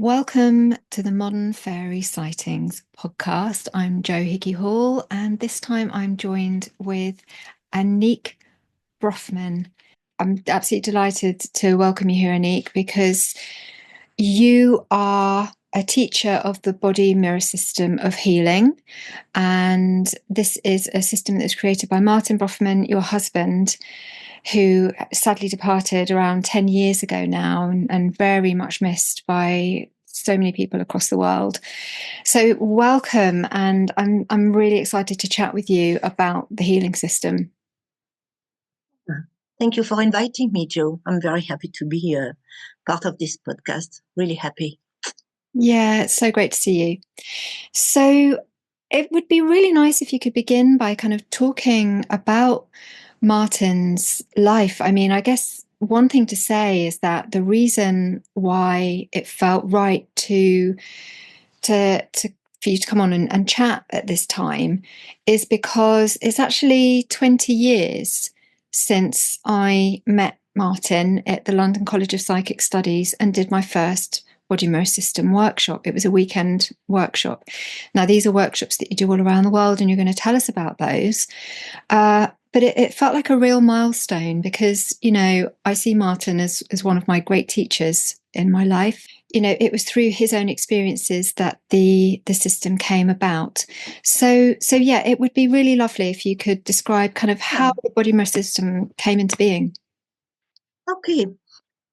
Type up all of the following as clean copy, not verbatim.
Welcome to the Modern Fairy Sightings podcast. I'm Jo Hickey Hall, and this time I'm joined with Annick Brofman. I'm absolutely delighted to welcome you here, Annick, because you are a teacher of the body mirror system of healing. And this is a system that was created by Martin Brofman, your husband, who sadly departed around 10 years ago now and very much missed by so many people across the world. So welcome, and I'm really excited to chat with you about the healing system. Thank you for inviting me, Jo. I'm very happy to be part of this podcast. Really happy. Yeah, it's so great to see you. So it would be really nice if you could begin by kind of talking about Martin's life. I mean, I guess one thing to say is that the reason why it felt right for you to come on and chat at this time is because it's actually 20 years since I met Martin at the London College of Psychic Studies and did my first body mirror system workshop. It was a weekend workshop. Now, these are workshops that you do all around the world, and you're going to tell us about those. But it felt like a real milestone because, you know, I see Martin as one of my great teachers in my life. You know, it was through his own experiences that the system came about. So yeah, it would be really lovely if you could describe kind of how the body mirror system came into being. Okay.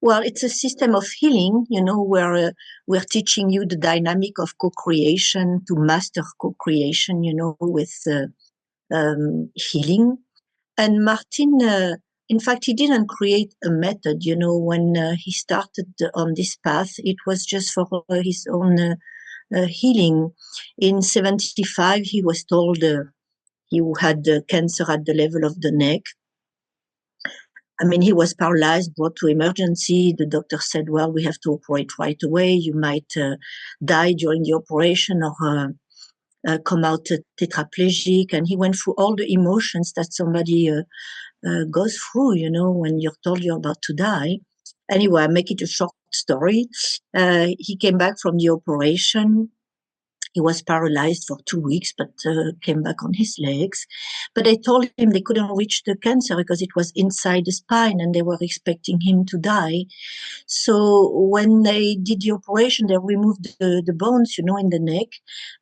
Well, it's a system of healing, you know, where we're teaching you the dynamic of co-creation to master co-creation, you know, with healing. And Martin, in fact, he didn't create a method, you know, when he started on this path, it was just for his own healing. In 75, he was told he had cancer at the level of the neck. I mean, he was paralyzed, brought to emergency. The doctor said, well, we have to operate right away. You might die during the operation or come out tetraplegic. And he went through all the emotions that somebody goes through, you know, when you're told you're about to die. Anyway, I make it a short story. He came back from the operation. He was paralyzed for 2 weeks, but came back on his legs. But they told him they couldn't reach the cancer because it was inside the spine and they were expecting him to die. So when they did the operation, they removed the bones, you know, in the neck.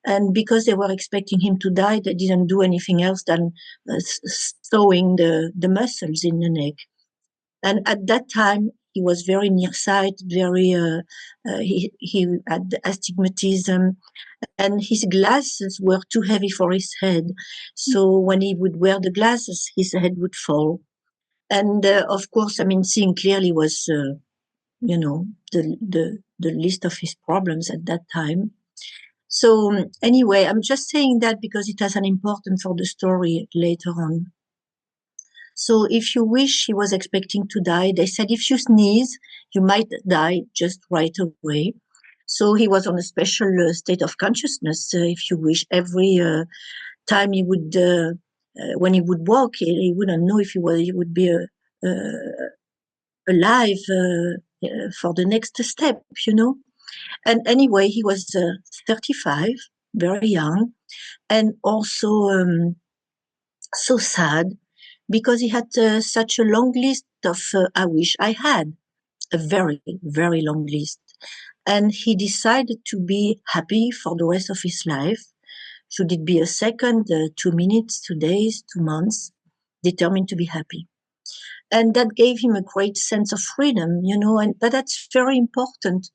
And because they were expecting him to die, they didn't do anything else than sewing the muscles in the neck. And at that time, he was very nearsighted, he had astigmatism, and his glasses were too heavy for his head. So when he would wear the glasses, his head would fall. And of course, I mean, seeing clearly was, you know, the list of his problems at that time. So anyway, I'm just saying that because it has an importance for the story later on. So if you wish, he was expecting to die. They said, if you sneeze, you might die just right away. So he was on a special state of consciousness, if you wish. Every time he would, when he would walk, he wouldn't know if he would be alive for the next step, you know. And anyway, he was 35, very young, and also so sad because he had such a long list of I wish I had a very, very long list. And he decided to be happy for the rest of his life. Should it be a second, 2 minutes, 2 days, 2 months, determined to be happy. And that gave him a great sense of freedom, you know, and but that's very important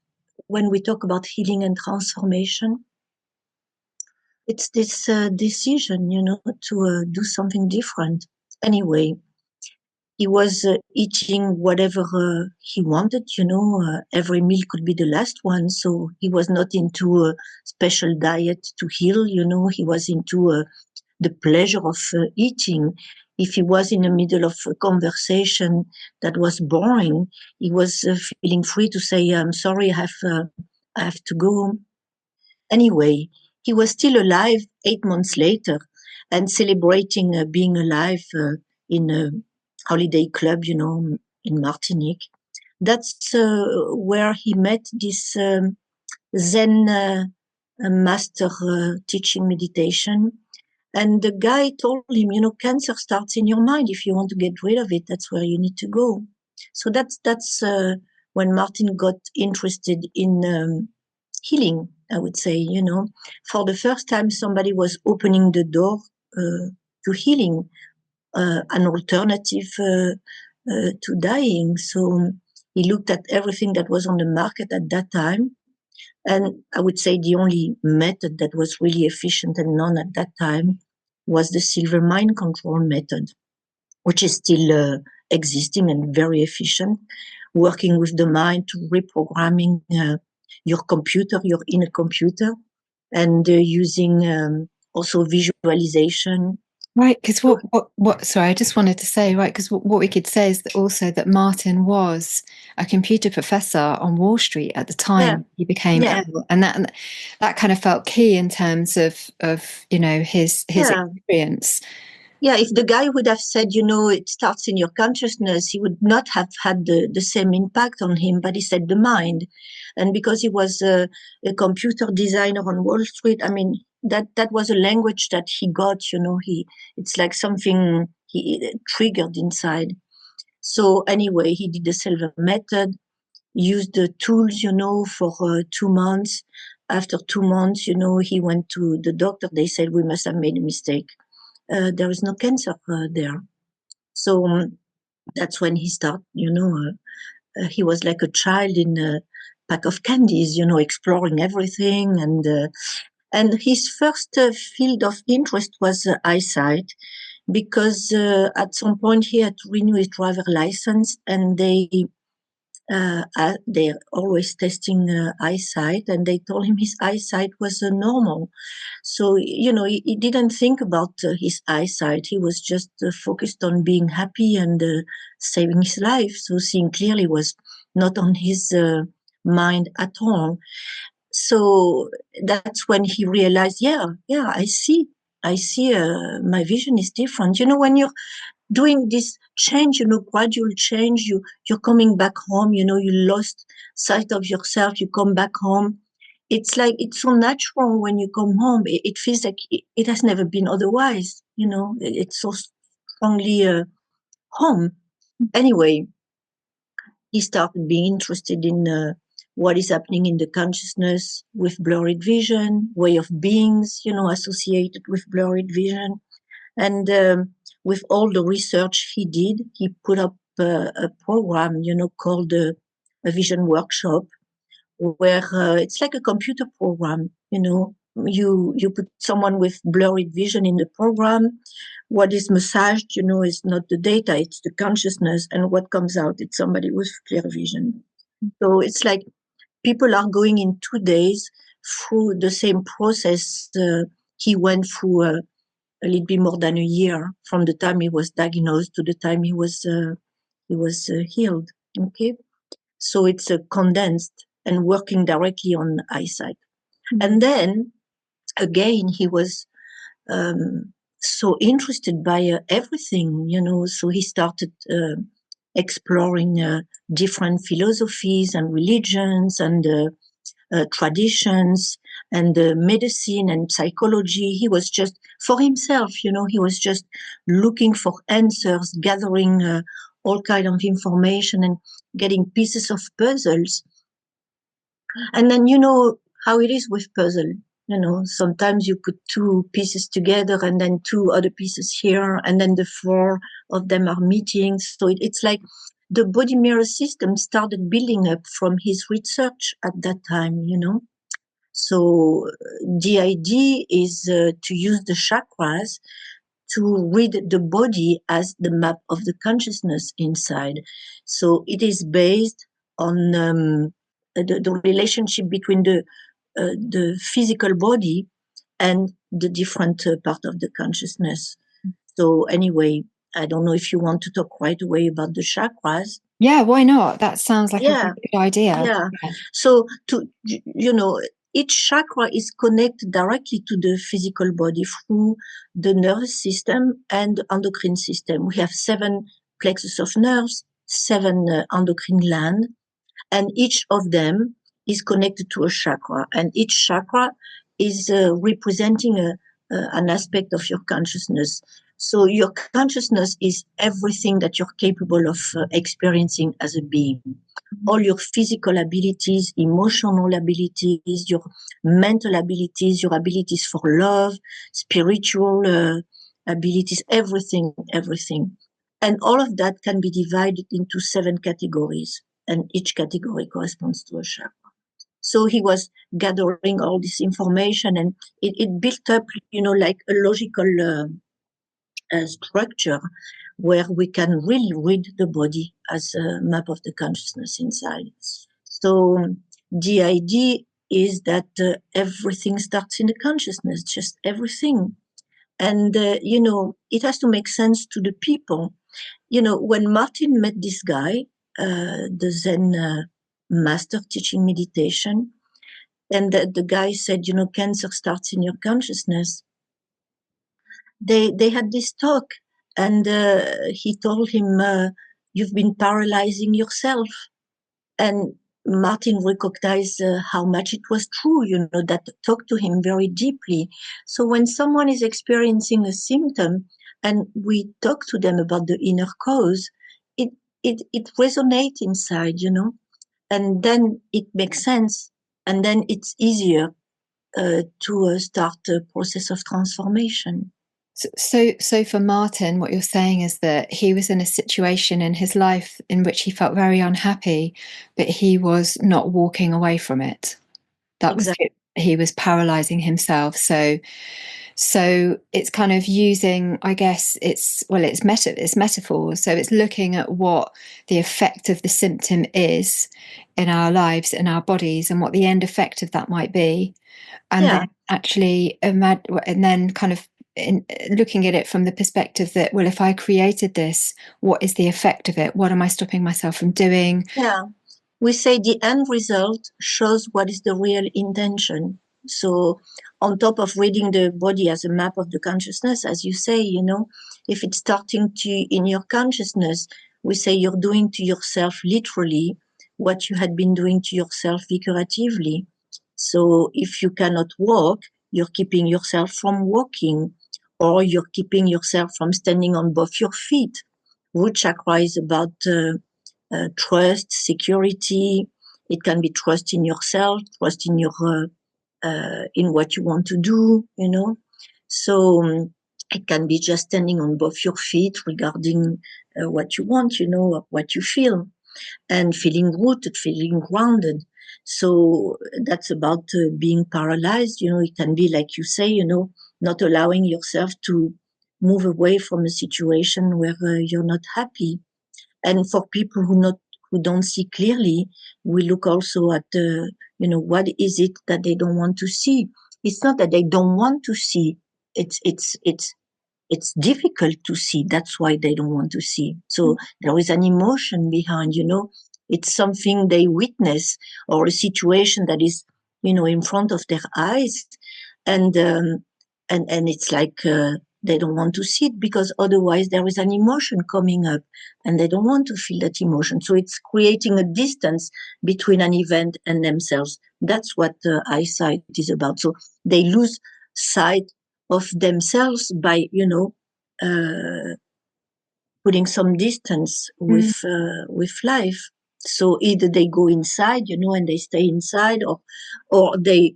when we talk about healing and transformation. It's this decision, you know, to do something different. Anyway, he was eating whatever he wanted, you know, every meal could be the last one. So he was not into a special diet to heal, you know, he was into the pleasure of eating. If he was in the middle of a conversation that was boring, he was feeling free to say, I'm sorry, I have to go. Anyway, he was still alive 8 months later and celebrating being alive in a holiday club, you know, in Martinique. That's where he met this Zen master teaching meditation. And the guy told him, cancer starts in your mind. If you want to get rid of it, that's where you need to go. So that's when Martin got interested in healing, I would say, for the first time, somebody was opening the door to healing, an alternative to dying. So he looked at everything that was on the market at that time. And I would say the only method that was really efficient and known at that time was the silver mind control method, which is still existing and very efficient, working with the mind to reprogramming your computer, your inner computer, and using also visualization. Right, because sorry, I just wanted to say, right, because what we could say is that also that Martin was a computer professor on Wall Street at the Yeah, time he became yeah, ill, and that kind of felt key in terms of his yeah. experience. Yeah, if the guy would have said, it starts in your consciousness, he would not have had the same impact on him, but he said the mind. And because he was a computer designer on Wall Street, I mean, that was a language that he got, it's like something he triggered inside. So anyway, he did the silver method, used the tools, for 2 months. After 2 months, he went to the doctor. They said, we must have made a mistake. There is no cancer there. So that's when he started, he was like a child in a pack of candies, exploring everything. And his first field of interest was eyesight, because at some point he had to renew his driver license, and they're always testing eyesight, and they told him his eyesight was normal. So, he didn't think about his eyesight. He was just focused on being happy and saving his life. So seeing clearly was not on his mind at all. So that's when he realized, yeah, I see, my vision is different. When you're doing this change, gradual change, you're coming back home, you lost sight of yourself, you come back home. It's like, it's so natural when you come home. It feels like it has never been otherwise, it's so strongly home. Anyway, he started being interested in what is happening in the consciousness with blurred vision, way of beings, associated with blurred vision. And with all the research he did, he put up a program, called a vision workshop, where it's like a computer program. You put someone with blurred vision in the program. What is massaged, is not the data, it's the consciousness, and what comes out, it's somebody with clear vision. So it's like people are going in 2 days through the same process he went through a little bit more than a year from the time he was diagnosed to the time he was healed. Okay, so it's condensed and working directly on eyesight. Mm-hmm. And then again, he was so interested by everything, so he started exploring different philosophies and religions and traditions and medicine and psychology. He was just for himself, he was just looking for answers, gathering all kind of information and getting pieces of puzzles. And then, how it is with puzzle, sometimes you put 2 pieces together and then 2 other pieces here, and then the 4 of them are meeting. So it's like the body mirror system started building up from his research at that time, So the idea is to use the chakras to read the body as the map of the consciousness inside. So it is based on the relationship between the physical body and the different part of the consciousness. So anyway, I don't know if you want to talk right away about the chakras. Yeah, why not? That sounds like a really good idea. Yeah. So each chakra is connected directly to the physical body through the nervous system and the endocrine system. We have 7 plexus of nerves, 7 endocrine glands, and each of them is connected to a chakra, and each chakra is representing an aspect of your consciousness. So your consciousness is everything that you're capable of experiencing as a being. All your physical abilities, emotional abilities, your mental abilities, your abilities for love, spiritual abilities, everything. And all of that can be divided into 7 categories, and each category corresponds to a chakra. So he was gathering all this information, and it built up, like a logical structure where we can really read the body as a map of the consciousness inside. So the idea is that everything starts in the consciousness, just everything. And, it has to make sense to the people. When Martin met this guy, the Zen master teaching meditation, and the guy said, cancer starts in your consciousness. They had this talk, and he told him, you've been paralyzing yourself. And Martin recognized how much it was true, that talked to him very deeply. So when someone is experiencing a symptom and we talk to them about the inner cause, it resonates inside, and then it makes sense. And then it's easier to start a process of transformation. So for Martin, what you're saying is that he was in a situation in his life in which he felt very unhappy, but he was not walking away from it. That was Exactly. he was paralyzing himself. So it's kind of using, I guess it's metaphor. So it's looking at what the effect of the symptom is in our lives, in our bodies, and what the end effect of that might be, and then Yeah. actually and then kind of looking at it from the perspective that, well, if I created this, what is the effect of it? What am I stopping myself from doing? Yeah. We say the end result shows what is the real intention. So on top of reading the body as a map of the consciousness, as you say, if it's starting to in your consciousness, we say you're doing to yourself literally what you had been doing to yourself figuratively. So if you cannot walk, you're keeping yourself from walking, or you're keeping yourself from standing on both your feet. Root chakra is about trust, security. It can be trust in yourself, trust in your in what you want to do. So it can be just standing on both your feet regarding what you want, what you feel, and feeling rooted, feeling grounded. So that's about being paralyzed. It can be like you say, not allowing yourself to move away from a situation where you're not happy. And for people who don't see clearly, we look also at what is it that they don't want to see. It's not that they don't want to see. It's difficult to see. That's why they don't want to see. So there is an emotion behind. It's something they witness, or a situation that is in front of their eyes, and it's like they don't want to see it, because otherwise there is an emotion coming up and they don't want to feel that emotion. So it's creating a distance between an event and themselves. That's what eyesight is about. So they lose sight of themselves by putting some distance with life. So either they go inside, and they stay inside, or they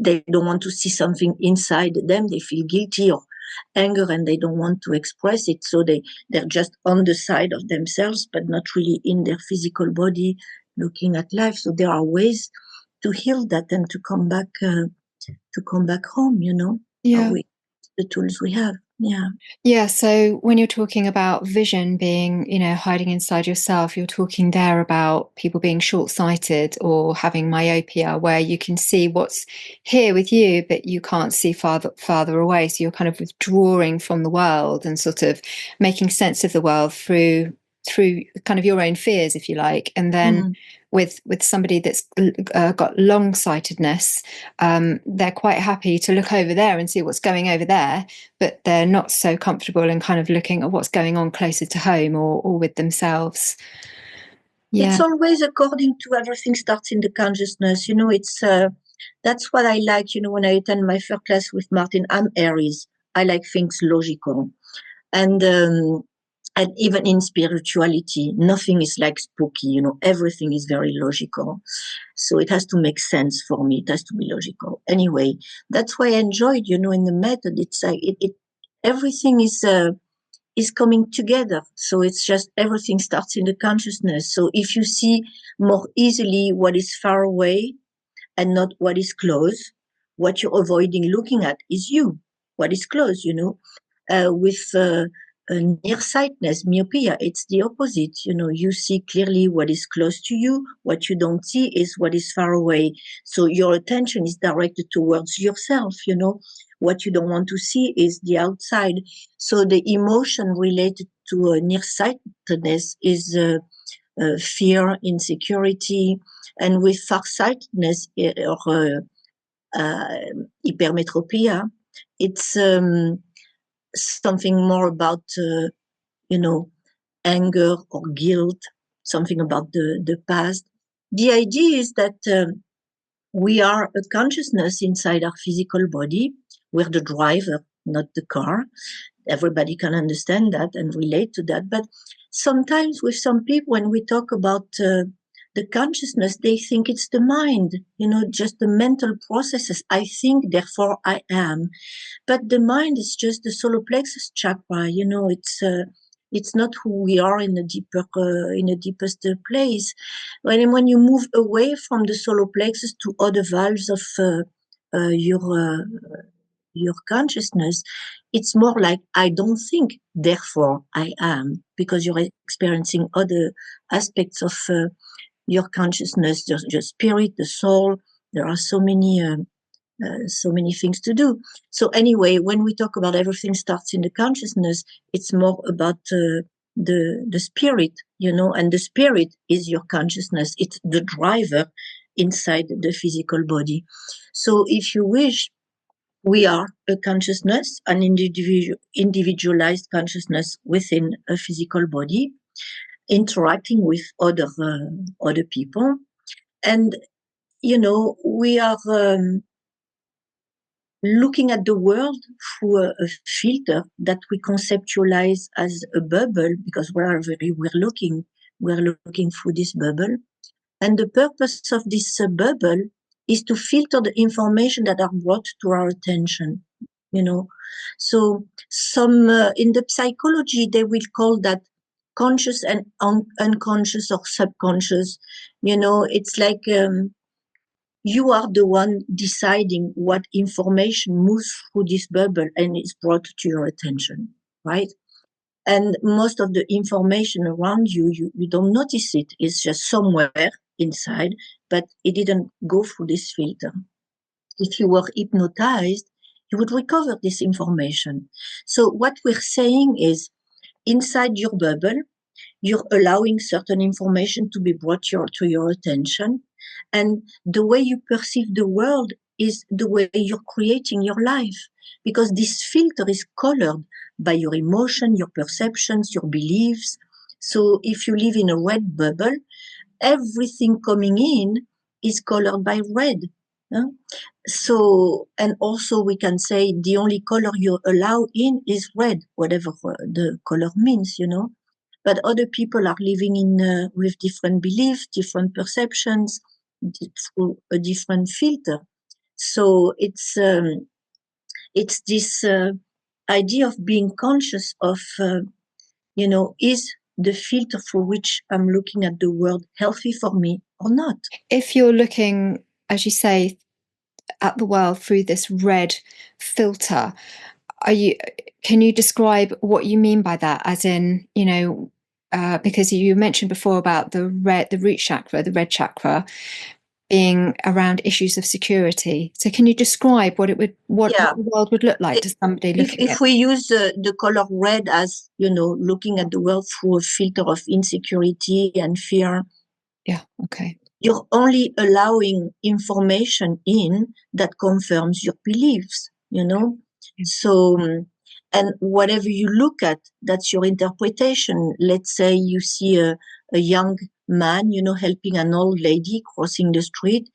don't want to see something inside them. They feel guilty or anger, and they don't want to express it. So they're just on the side of themselves, but not really in their physical body, looking at life. So there are ways to heal that and to come back home. Yeah. The tools we have. Yeah. Yeah, so when you're talking about vision being, hiding inside yourself, you're talking there about people being short-sighted or having myopia, where you can see what's here with you, but you can't see farther away. So you're kind of withdrawing from the world and sort of making sense of the world through kind of your own fears, if you like. And then with somebody that's got long-sightedness, they're quite happy to look over there and see what's going over there, but they're not so comfortable in kind of looking at what's going on closer to home or with themselves. It's always according to everything starts in the consciousness. It's that's what I like. When I attend my first class with Martin, I'm Aries. I like things logical, and even in spirituality, nothing is like spooky. Everything is very logical. So it has to make sense for me. It has to be logical. Anyway, that's why I enjoyed. In the method, it's like everything is coming together. So it's just everything starts in the consciousness. So if you see more easily what is far away and not what is close, what you're avoiding looking at is you, what is close, with nearsightedness, myopia, it's the opposite. You see clearly what is close to you. What you don't see is what is far away. So your attention is directed towards yourself. What you don't want to see is the outside. So the emotion related to nearsightedness is fear, insecurity, and with farsightedness or hypermetropia, it's something more about anger or guilt, something about the past. The idea is that we are a consciousness inside our physical body. We're the driver, not the car. Everybody can understand that and relate to that. But sometimes with some people, when we talk about the consciousness, they think it's the mind, just the mental processes. I think, therefore I am. But the mind is just the solar plexus chakra. It's not who we are in the deepest place. When you move away from the solar plexus to other valves of your consciousness, it's more like I don't think, therefore I am, because you're experiencing other aspects of your consciousness, your spirit, the soul. There are so many things to do. So anyway, when we talk about everything starts in the consciousness, it's more about the spirit, and the spirit is your consciousness. It's the driver inside the physical body. So if you wish, we are a consciousness, an individualized consciousness within a physical body, interacting with other people. And, we are looking at the world through a filter that we conceptualize as a bubble, because we're looking through this bubble. And the purpose of this bubble is to filter the information that are brought to our attention, So some in the psychology, they will call that conscious and unconscious or subconscious. It's like you are the one deciding what information moves through this bubble and is brought to your attention, right? And most of the information around you, you don't notice it. It's just somewhere inside, but it didn't go through this filter. If you were hypnotized, you would recover this information. So what we're saying is, inside your bubble, you're allowing certain information to be brought to your attention. And the way you perceive the world is the way you're creating your life, because this filter is colored by your emotion, your perceptions, your beliefs. So if you live in a red bubble, everything coming in is colored by red. So, and also we can say the only color you allow in is red, whatever the color means, But other people are living in with different beliefs, different perceptions, through a different filter. So it's this idea of being conscious of, is the filter through which I'm looking at the world healthy for me or not? If you're looking, as you say, at the world through this red filter, can you describe what you mean by that? As in, because you mentioned before about the root chakra, the red chakra, being around issues of security. So can you describe what the world would look like to somebody looking at it? If we use the color red as, looking at the world through a filter of insecurity and fear. Yeah, okay. You're only allowing information in that confirms your beliefs, So And whatever you look at, that's your interpretation. Let's say you see a young man, helping an old lady crossing the street.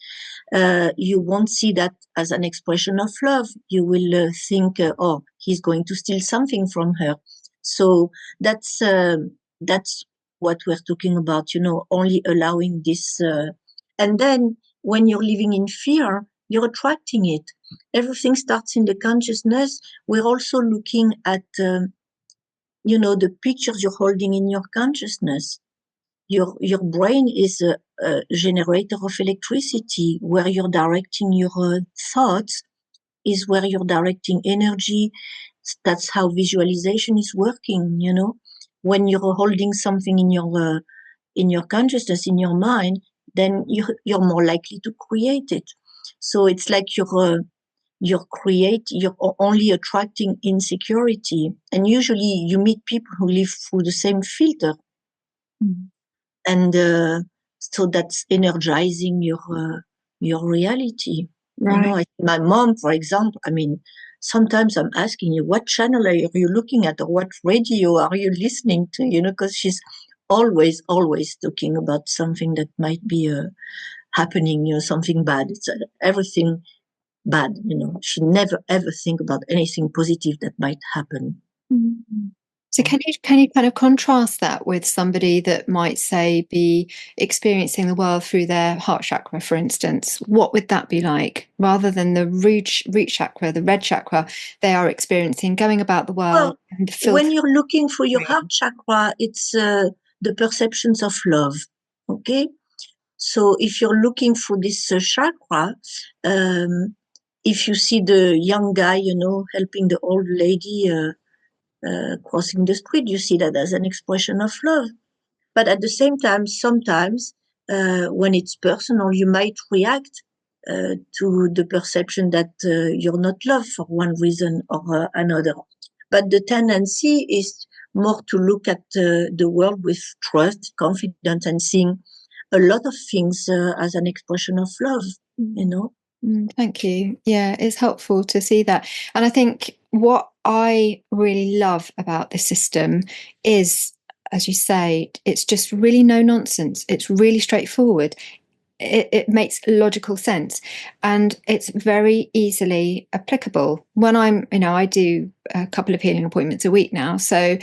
You won't see that as an expression of love. You will think, oh, he's going to steal something from her. So that's what we're talking about, only allowing this. And then when you're living in fear, you're attracting it. Everything starts in the consciousness. We're also looking at, the pictures you're holding in your consciousness. Your brain is a generator of electricity. Where you're directing your thoughts is where you're directing energy. That's how visualization is working. When you're holding something in your consciousness, in your mind, then you're more likely to create it. So it's like you're only attracting insecurity. And usually you meet people who live through the same filter. Mm. And so that's energizing your reality. Right. My mom, for example, sometimes I'm asking you, what channel are you looking at, or what radio are you listening to? Because she's always talking about something that might be happening, something bad. It's everything bad. She never ever think about anything positive that might happen. Mm-hmm. So can you kind of contrast that with somebody that might, say, be experiencing the world through their heart chakra, for instance? What would that be like? Rather than the root chakra, the red chakra, they are experiencing going about the world. Well, when you're looking for your heart chakra, it's the perceptions of love. Okay? So if you're looking for this chakra, if you see the young guy, helping the old lady crossing the street, you see that as an expression of love. But at the same time, sometimes when it's personal, you might react to the perception that you're not loved for one reason or another. But the tendency is more to look at the world with trust, confidence, and seeing a lot of things as an expression of love, Thank you. Yeah, it's helpful to see that. And I think what I really love about this system is, as you say, it's just really no nonsense. It's really straightforward. It makes logical sense, and it's very easily applicable. When I do a couple of healing appointments a week now. So,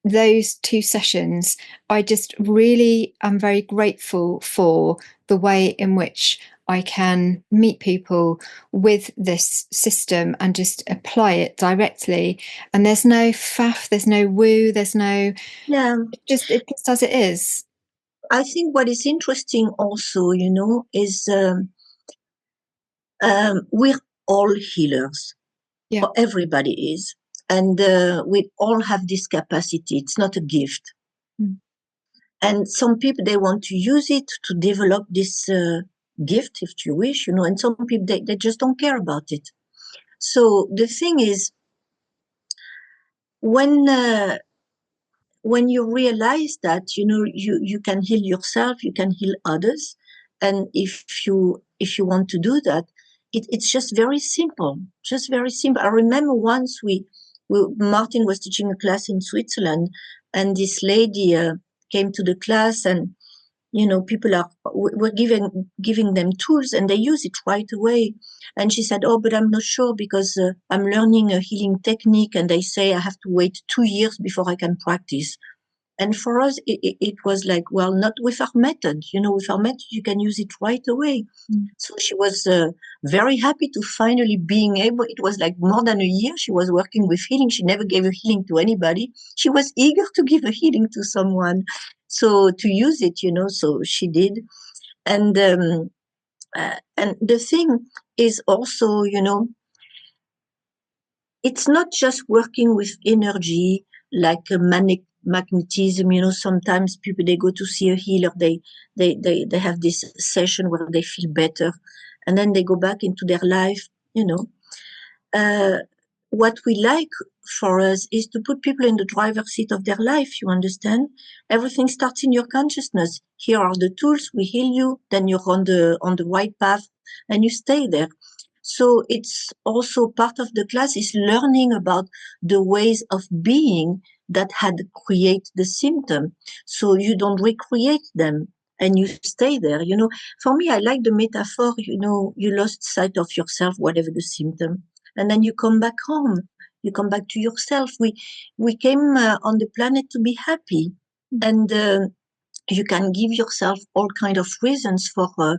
those 2 sessions, I just really am very grateful for the way in which I can meet people with this system and just apply it directly. And there's no faff, there's no woo, there's no, it just as it is. I think what is interesting also, is we're all healers. Yeah. Everybody is. And we all have this capacity. It's not a gift. Mm. And some people, they want to use it to develop this gift, if you wish, and some people, they just don't care about it. So the thing is, when you realize that, you can heal yourself, you can heal others. And if you want to do that, it's just very simple, I remember once Martin was teaching a class in Switzerland, and this lady came to the class, and people we're giving them tools, and they use it right away. And she said, oh, but I'm not sure, because I'm learning a healing technique, and they say I have to wait 2 years before I can practice. And for us, it was like, well, not with our method. With our method, you can use it right away. Mm. So she was very happy to finally being able. It was like more than a year she was working with healing. She never gave a healing to anybody. She was eager to give a healing to someone. So to use it, so she did. And the thing is also, it's not just working with energy like a magnetism. Sometimes people, they go to see a healer, they have this session where they feel better, and then they go back into their life. What we like for us is to put people in the driver's seat of their life. You understand? Everything starts in your consciousness. Here are the tools. We heal you. Then you're on the right path, and you stay there. So it's also part of the class is learning about the ways of being that had created the symptom. So you don't recreate them and you stay there. For me, I like the metaphor, you lost sight of yourself, whatever the symptom, and then you come back home. You come back to yourself. We came on the planet to be happy, and you can give yourself all kind of reasons for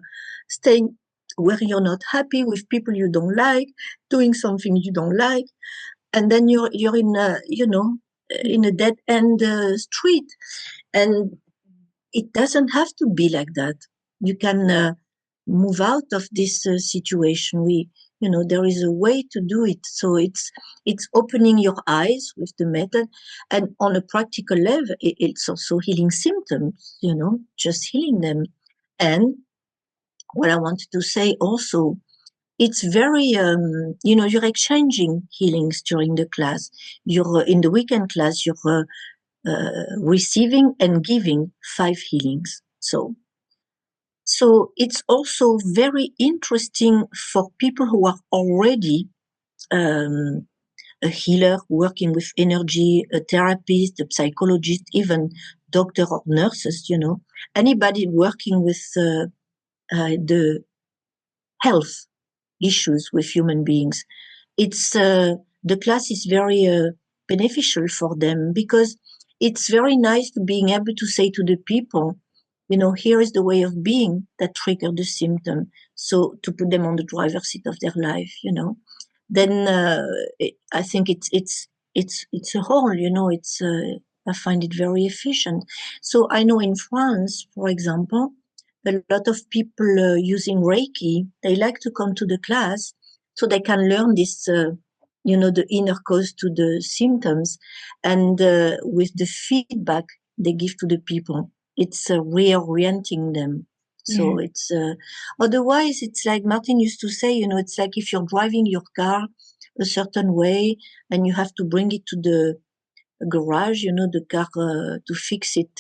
staying where you're not happy, with people you don't like, doing something you don't like, and then you're in a in a dead end street, and it doesn't have to be like that. You can move out of this situation. There is a way to do it. So it's opening your eyes with the method, and on a practical level, it's also healing symptoms. Just healing them. And what I wanted to say also, it's very you're exchanging healings during the class. You're in the weekend class. You're receiving and giving 5 healings. So it's also very interesting for people who are already um, a healer working with energy, a therapist, a psychologist, even doctor or nurses, anybody working with the health issues with human beings. It's the class is very beneficial for them, because it's very nice to being able to say to the people, here is the way of being that triggered the symptom. So to put them on the driver's seat of their life, then I think it's a whole, it's I find it very efficient. So I know in France, for example, a lot of people using Reiki, they like to come to the class so they can learn this, the inner cause to the symptoms, and with the feedback they give to the people, it's reorienting them. So it's otherwise, it's like Martin used to say, it's like if you're driving your car a certain way and you have to bring it to the garage, the car to fix it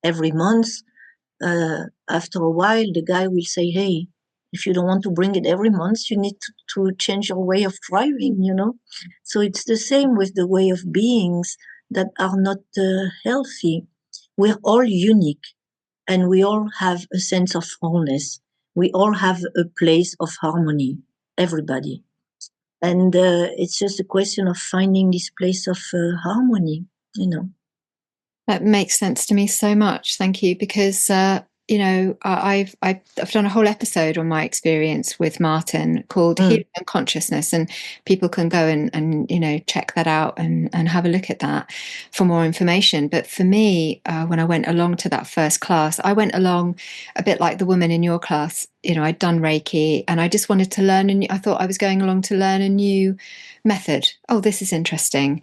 every month. After a while, the guy will say, hey, if you don't want to bring it every month, you need to change your way of driving, So it's the same with the way of beings that are not healthy. We're all unique, and we all have a sense of wholeness. We all have a place of harmony, everybody. And it's just a question of finding this place of harmony. That makes sense to me so much. Thank you, because I've done a whole episode on my experience with Martin called Healing and Consciousness, and people can go and check that out and have a look at that for more information. But for me, when I went along to that first class, I went along a bit like the woman in your class. I'd done Reiki, and I just wanted to learn, and I thought I was going along to learn a new method. Oh, this is interesting.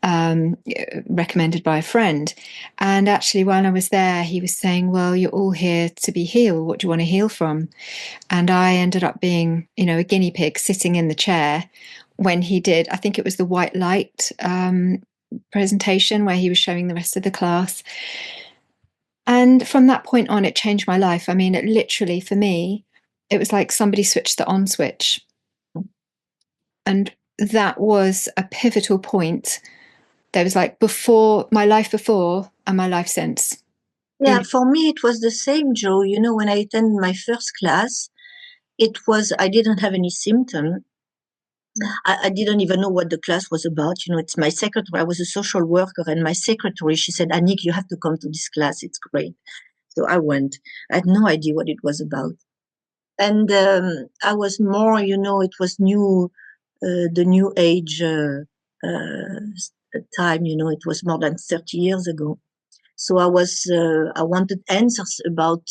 Recommended by a friend. And actually, while I was there, he was saying, well, you're all here to be healed. What do you want to heal from? And I ended up being, a guinea pig sitting in the chair when he did, I think it was the white light presentation where he was showing the rest of the class. And from that point on, it changed my life. I mean, it literally, for me, it was like somebody switched the on switch. And that was a pivotal point. There was like my life before and my life since. Yeah, for me, it was the same, Joe. When I attended my first class, I didn't have any symptom. I didn't even know what the class was about. It's my secretary. I was a social worker, and my secretary, she said, Annick, you have to come to this class. It's great. So I went. I had no idea what it was about. And I was more, it was new, the new age time, it was more than 30 years ago. So I wanted answers about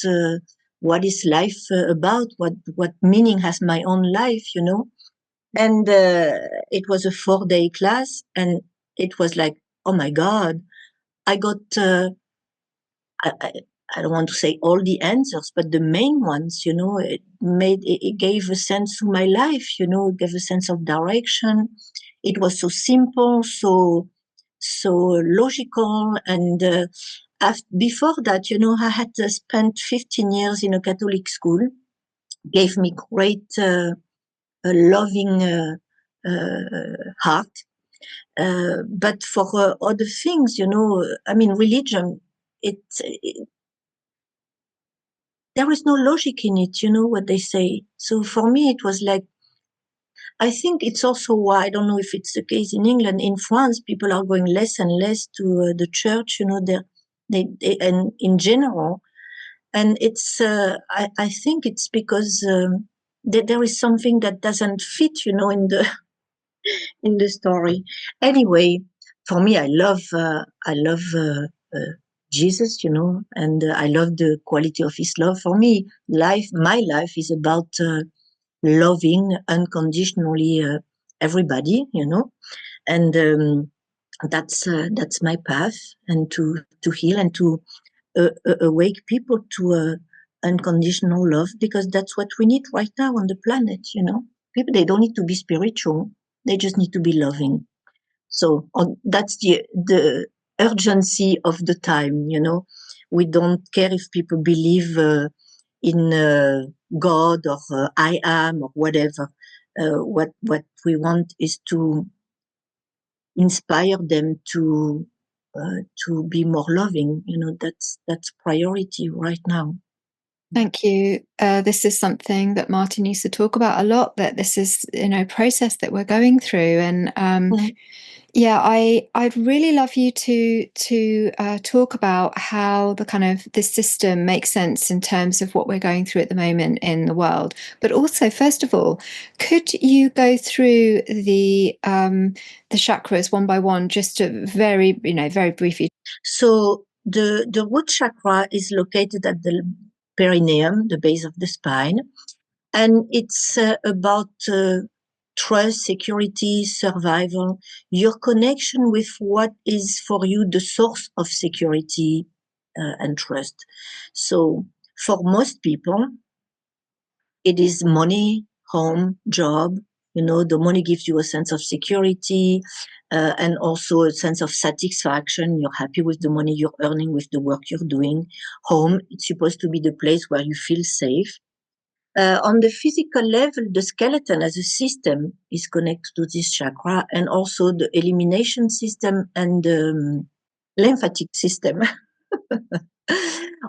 what is life about, what meaning has my own life, And it was a 4-day class, and it was like, oh my God, I got, I don't want to say all the answers, but the main ones, it gave a sense to my life, it gave a sense of direction. It was so simple, so logical. And before that, I had spent 15 years in a Catholic school, gave me great a loving heart. But for other things, I mean, religion, there is no logic in it, what they say. So for me, it was like, I think it's also why, I don't know if it's the case in England, in France, people are going less and less to the church, they and in general. And it's, I think it's because there is something that doesn't fit, in the story. Anyway, for me, I love Jesus, and I love the quality of his love. For me, my life is about loving unconditionally everybody, and that's my path, and to heal and to awake people to unconditional love, because that's what we need right now on the planet. People, they don't need to be spiritual; they just need to be loving. So that's the urgency of the time. We don't care if people believe in God or I am or whatever. What we want is to inspire them to be more loving. That's priority right now. Thank you. This is something that Martin used to talk about a lot, that this is, process that we're going through. And yeah, I'd really love you to talk about how the kind of this system makes sense in terms of what we're going through at the moment in the world. But also, first of all, could you go through the chakras one by one, just to very briefly? So the root chakra is located at the perineum, the base of the spine, and it's about trust, security, survival, your connection with what is for you the source of security and trust. So for most people, it is money, home, job. The money gives you a sense of security and also a sense of satisfaction. You're happy with the money you're earning, with the work you're doing. Home, it's supposed to be the place where you feel safe. On the physical level, the skeleton as a system is connected to this chakra, and also the elimination system and the lymphatic system.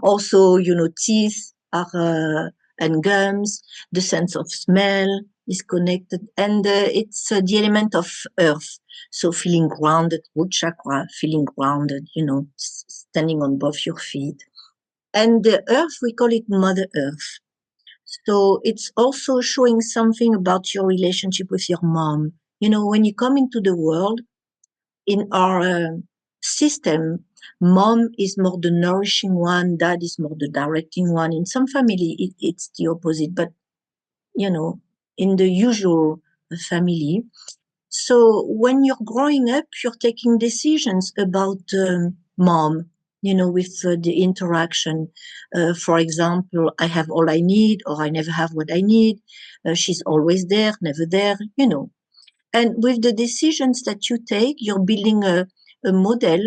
Also, teeth are and gums. The sense of smell is connected, and it's the element of earth. So feeling grounded, root chakra, feeling grounded, standing on both your feet. And the earth, we call it Mother Earth. So it's also showing something about your relationship with your mom. When you come into the world, in our system, mom is more the nourishing one, dad is more the directing one. In some family, it's the opposite, but, in the usual family. So when you're growing up, you're taking decisions about mom, with the interaction. For example, I have all I need, or I never have what I need. She's always there, never there, And with the decisions that you take, you're building a model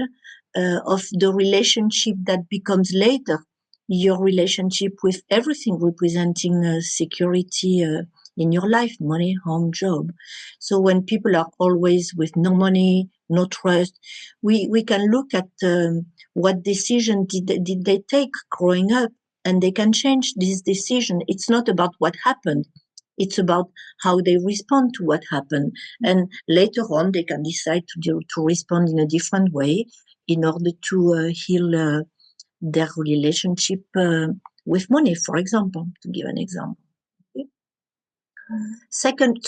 of the relationship that becomes later your relationship with everything representing security in your life, money, home, job. So when people are always with no money, no trust, we can look at what decision did they take growing up, and they can change this decision. It's not about what happened. It's about how they respond to what happened. And later on, they can decide to respond in a different way in order to heal their relationship with money, for example, to give an example. Okay. Second,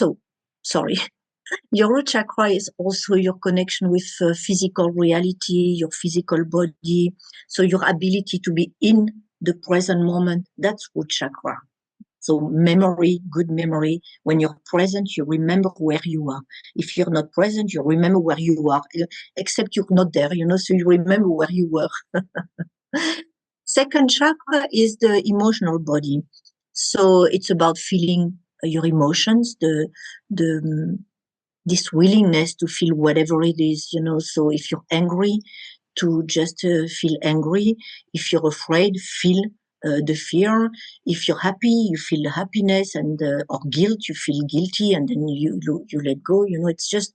your root chakra is also your connection with physical reality, your physical body. So your ability to be in the present moment, that's root chakra. So memory, good memory. When you're present, you remember where you are. If you're not present, you remember where you are, except you're not there, so you remember where you were. Second chakra is the emotional body. So it's about feeling your emotions, this willingness to feel whatever it is, So if you're angry, to just feel angry. If you're afraid, feel the fear. If you're happy, you feel happiness, and or guilt, you feel guilty, and then you let go. It's just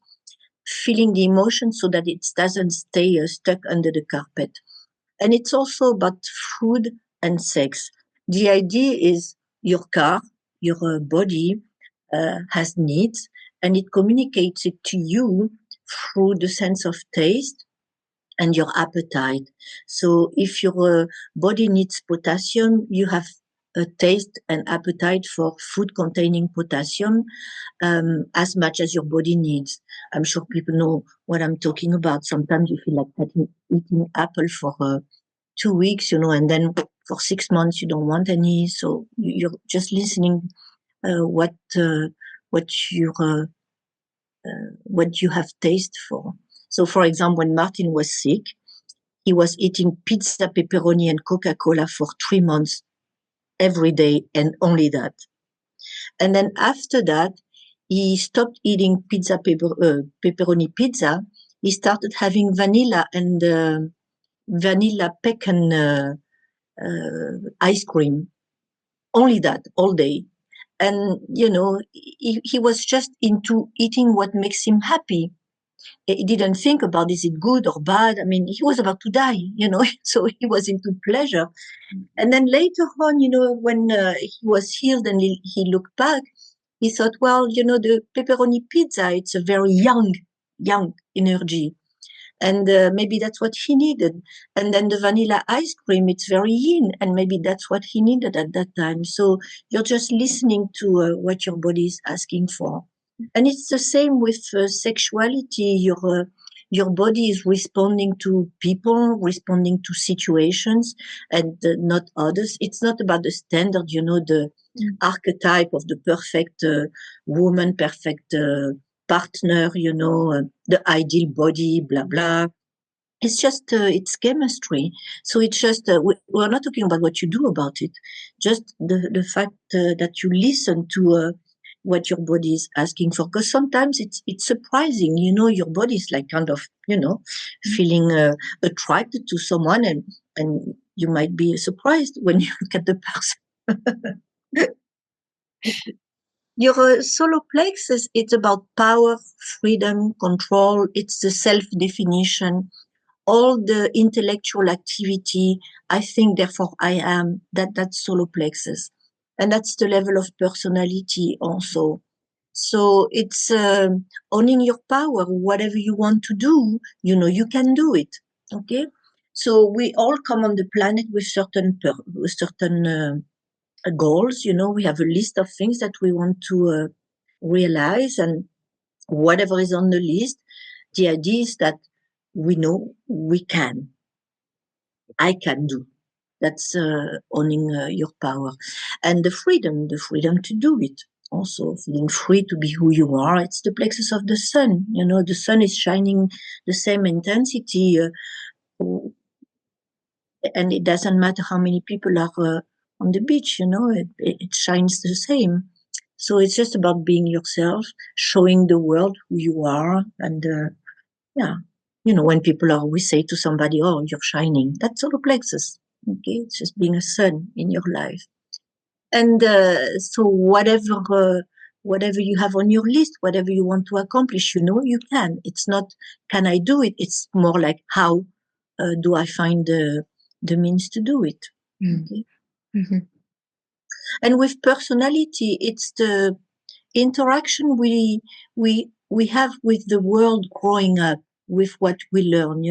feeling the emotion so that it doesn't stay stuck under the carpet. And it's also about food and sex. The idea is your car, your body has needs, and it communicates it to you through the sense of taste and your appetite. So if your body needs potassium, you have a taste and appetite for food containing potassium as much as your body needs. I'm sure people know what I'm talking about. Sometimes you feel like eating apple for 2 weeks, and then for 6 months you don't want any. So you're just listening what you have taste for. So, for example, when Martin was sick, he was eating pizza, pepperoni, and Coca-Cola for 3 months every day, and only that. And then after that, he stopped eating pepperoni pizza. He started having vanilla and vanilla pecan ice cream. Only that all day. And, he was just into eating what makes him happy. He didn't think about, is it good or bad? I mean, he was about to die, so he was into pleasure. And then later on, when he was healed and he looked back, he thought, well, the pepperoni pizza, it's a very young energy. And maybe that's what he needed. And then the vanilla ice cream, it's very yin, and maybe that's what he needed at that time. So you're just listening to what your body is asking for. And it's the same with sexuality. Your body is responding to people, responding to situations, and not others. It's not about the standard, the archetype of the perfect woman, perfect partner, the ideal body, blah, blah. It's just, it's chemistry. So it's just, we're not talking about what you do about it, just the fact that you listen to what your body is asking for. Because sometimes it's surprising, your body is like kind of, feeling attracted to someone, and you might be surprised when you look at the person. Your solar plexus, it's about power, freedom, control. It's the self-definition, all the intellectual activity. I think, therefore I am. That's solar plexus. And that's the level of personality also. So it's owning your power. Whatever you want to do, you can do it. Okay? So we all come on the planet with certain goals. We have a list of things that we want to realize, and whatever is on the list, the idea is that we know we can. I can do. That's owning your power. And the freedom to do it. Also feeling free to be who you are. It's the plexus of the sun. The sun is shining the same intensity, and it doesn't matter how many people are on the beach. It shines the same. So it's just about being yourself, showing the world who you are, and yeah. When we say to somebody, oh, you're shining, that's solar plexus. Okay, it's just being a sun in your life. And so whatever you have on your list, whatever you want to accomplish, you can. It's not, can I do it? It's more like, how do I find the means to do it? Okay? Mm-hmm. And with personality, it's the interaction we have with the world growing up, with what we learn.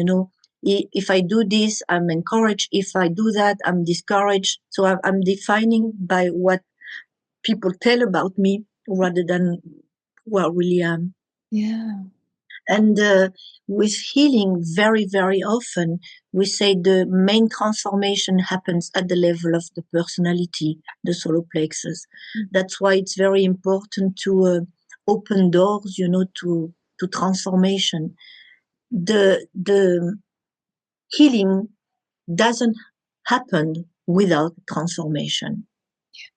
If I do this, I'm encouraged. If I do that, I'm discouraged. So I'm defining by what people tell about me rather than who I really am. Yeah. And with healing, very, very often, we say the main transformation happens at the level of the personality, the solar plexus. That's why it's very important to open doors, to transformation. The healing doesn't happen without transformation.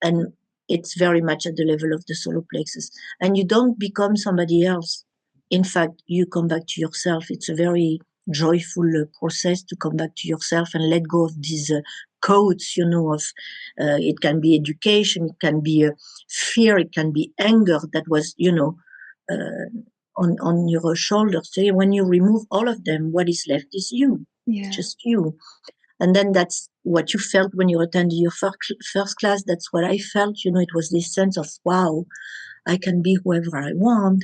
And it's very much at the level of the solar plexus. And you don't become somebody else. In fact, you come back to yourself. It's a very joyful process to come back to yourself and let go of these codes, of it can be education, it can be fear, it can be anger that was, on your shoulders. So when you remove all of them, what is left is you. Yeah. It's just you. And then that's what you felt when you attended your first class. That's what I felt. It was this sense of, wow, I can be whoever I want.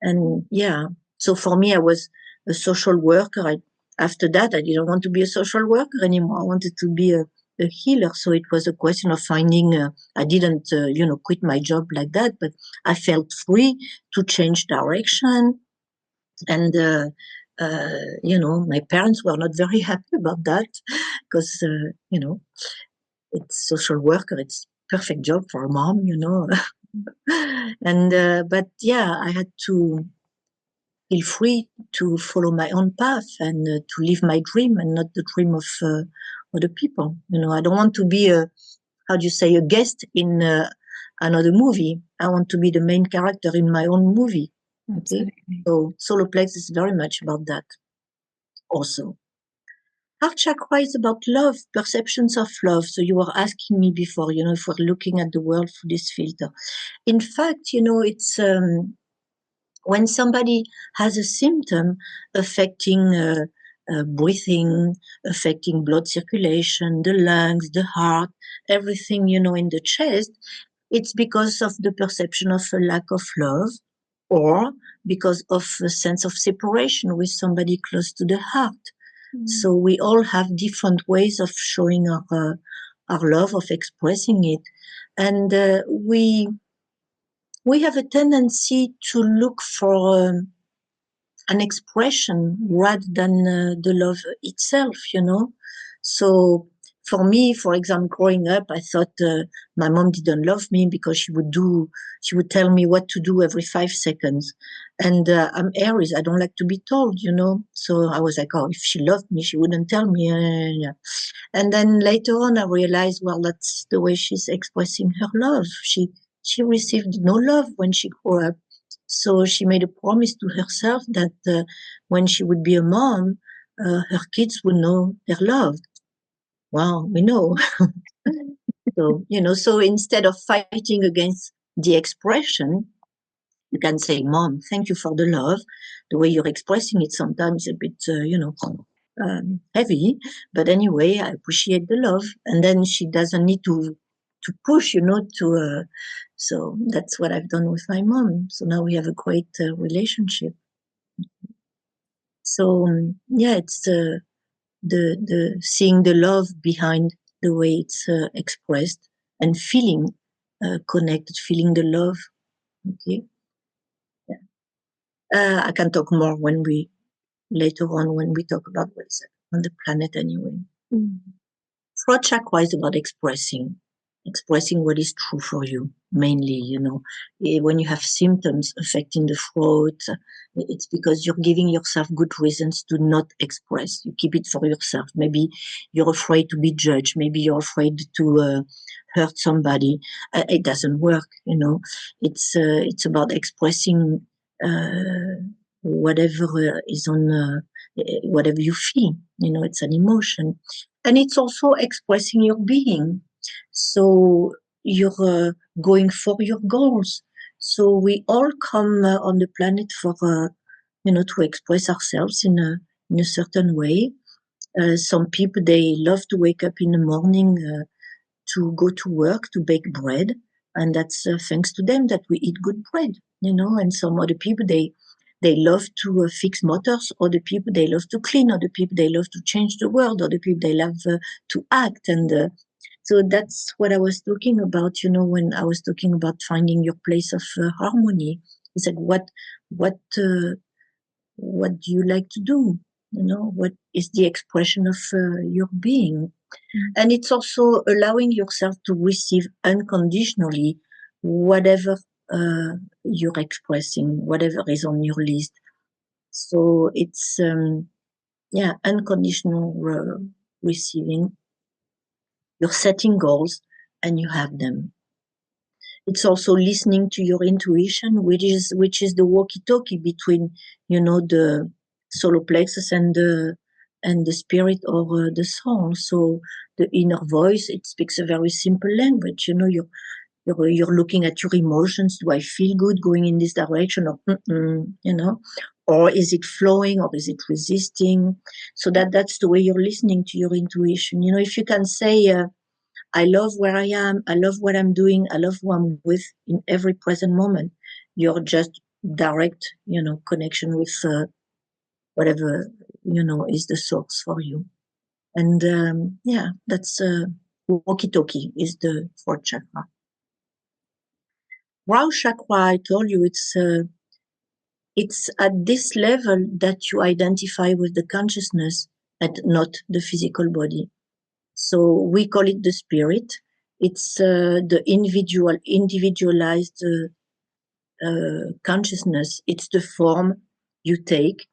And yeah, so for me, I was a social worker. After that, I didn't want to be a social worker anymore. I wanted to be a healer. So it was a question of finding, I didn't, quit my job like that, but I felt free to change direction. And, my parents were not very happy about that because, it's social worker. It's perfect job for a mom, and, but yeah, I had to feel free to follow my own path and to live my dream and not the dream of other people. I don't want to be a guest in another movie. I want to be the main character in my own movie. Okay? Absolutely. So Soloplex is very much about that also. Heart chakra is about love, perceptions of love. So you were asking me before, if we're looking at the world through this filter. In fact, it's when somebody has a symptom affecting breathing, affecting blood circulation, the lungs, the heart, everything, in the chest, it's because of the perception of a lack of love or because of a sense of separation with somebody close to the heart. So we all have different ways of showing our love, of expressing it. And we have a tendency to look for an expression rather than the love itself, So for me, for example, growing up, I thought my mom didn't love me because she would tell me what to do every 5 seconds. And I'm Aries, I don't like to be told, So I was like, oh, if she loved me, she wouldn't tell me. And then later on, I realized, well, that's the way she's expressing her love. She received no love when she grew up. So she made a promise to herself that when she would be a mom, her kids would know they're loved. Well, we know. So, so instead of fighting against the expression, you can say, Mom, thank you for the love. The way you're expressing it sometimes a bit, heavy. But anyway, I appreciate the love. And then she doesn't need to push, so that's what I've done with my mom. So now we have a great relationship. So yeah, it's the seeing the love behind the way it's expressed and feeling connected, feeling the love. Okay, yeah. I can talk more later on when we talk about what is on the planet anyway. Throat chakra is about expressing what is true for you, mainly, when you have symptoms affecting the throat, it's because you're giving yourself good reasons to not express. You keep it for yourself. Maybe you're afraid to be judged. Maybe you're afraid to hurt somebody. It doesn't work, It's about expressing whatever is on whatever you feel. It's an emotion. And it's also expressing your being. So you're going for your goals. So we all come on the planet for, to express ourselves in a certain way. Some people, they love to wake up in the morning to go to work, to bake bread. And that's thanks to them that we eat good bread, and some other people, they love to fix motors. Other people, they love to clean. Other people, they love to change the world. Other people, they love to act. And so that's what I was talking about, when I was talking about finding your place of harmony. It's like, what do you like to do? What is the expression of your being? And it's also allowing yourself to receive unconditionally whatever you're expressing, whatever is on your list. So it's, unconditional receiving. You're setting goals and you have them. It's also listening to your intuition, which is the walkie-talkie between, the solar plexus and the and the spirit or the soul. So the inner voice, it speaks a very simple language. You're looking at your emotions. Do I feel good going in this direction, or or is it flowing, or is it resisting? So that's the way you're listening to your intuition. If you can say, I love where I am, I love what I'm doing, I love who I'm with in every present moment, you're just direct, connection with whatever, is the source for you. And that's walkie-talkie is the fourth chakra. Root chakra, I told you, it's at this level that you identify with the consciousness and not the physical body. So we call it the spirit. It's the individualized consciousness. It's the form you take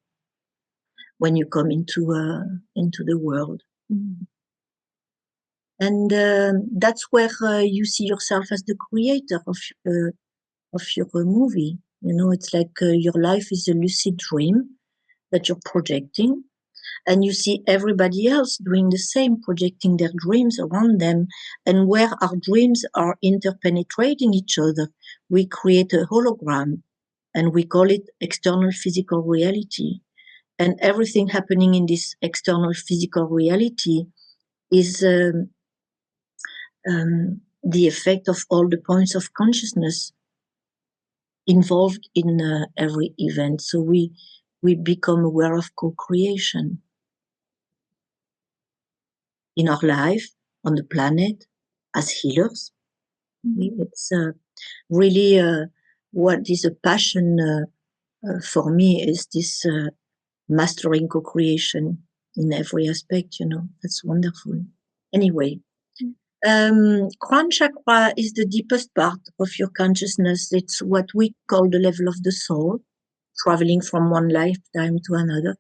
when you come into the world. Mm. And that's where you see yourself as the creator of your movie. It's like your life is a lucid dream that you're projecting, and you see everybody else doing the same, projecting their dreams around them. And where our dreams are interpenetrating each other, we create a hologram, and we call it external physical reality. And everything happening in this external physical reality is the effect of all the points of consciousness involved in every event. So we become aware of co-creation in our life, on the planet, as healers. It's really what is a passion for me is this mastering co-creation in every aspect. That's wonderful. Anyway, crown chakra is the deepest part of your consciousness. It's what we call the level of the soul, traveling from one lifetime to another.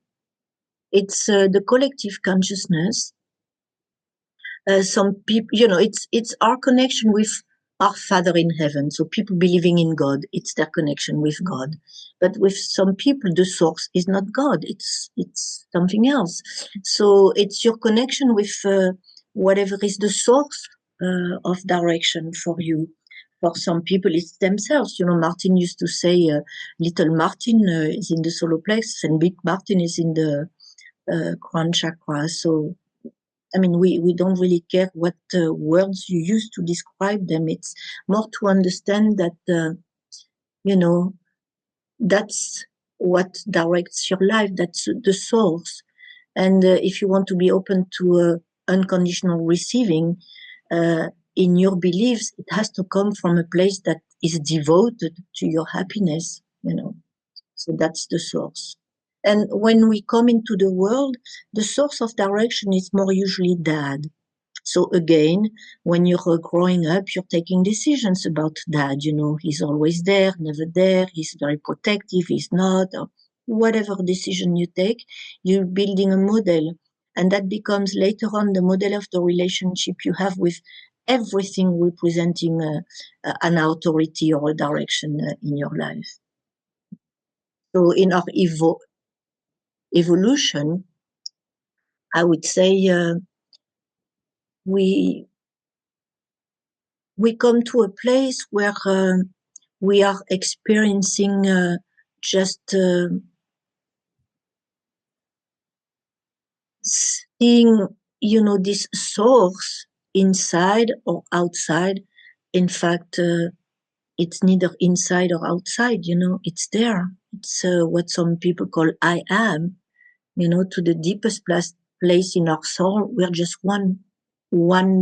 It's the collective consciousness. Some people, it's our connection with our Father in heaven. So people believing in God, it's their connection with God. But with some people, the source is not God. It's something else. So it's your connection with whatever is the source of direction for you. For some people, it's themselves. Martin used to say, little Martin is in the solar plexus and big Martin is in the crown chakra. So we don't really care what words you use to describe them. It's more to understand that, that's what directs your life. That's the source. And if you want to be open to unconditional receiving in your beliefs, it has to come from a place that is devoted to your happiness, So that's the source. And when we come into the world, the source of direction is more usually dad. So again, when you're growing up, you're taking decisions about dad. He's always there, never there. He's very protective, he's not. Or whatever decision you take, you're building a model. And that becomes later on the model of the relationship you have with everything representing an authority or a direction in your life. So in our evolution, I would say we come to a place where we are experiencing just seeing, this source inside or outside. In fact, it's neither inside or outside, it's there. It's what some people call I am, to the deepest place in our soul. We're just one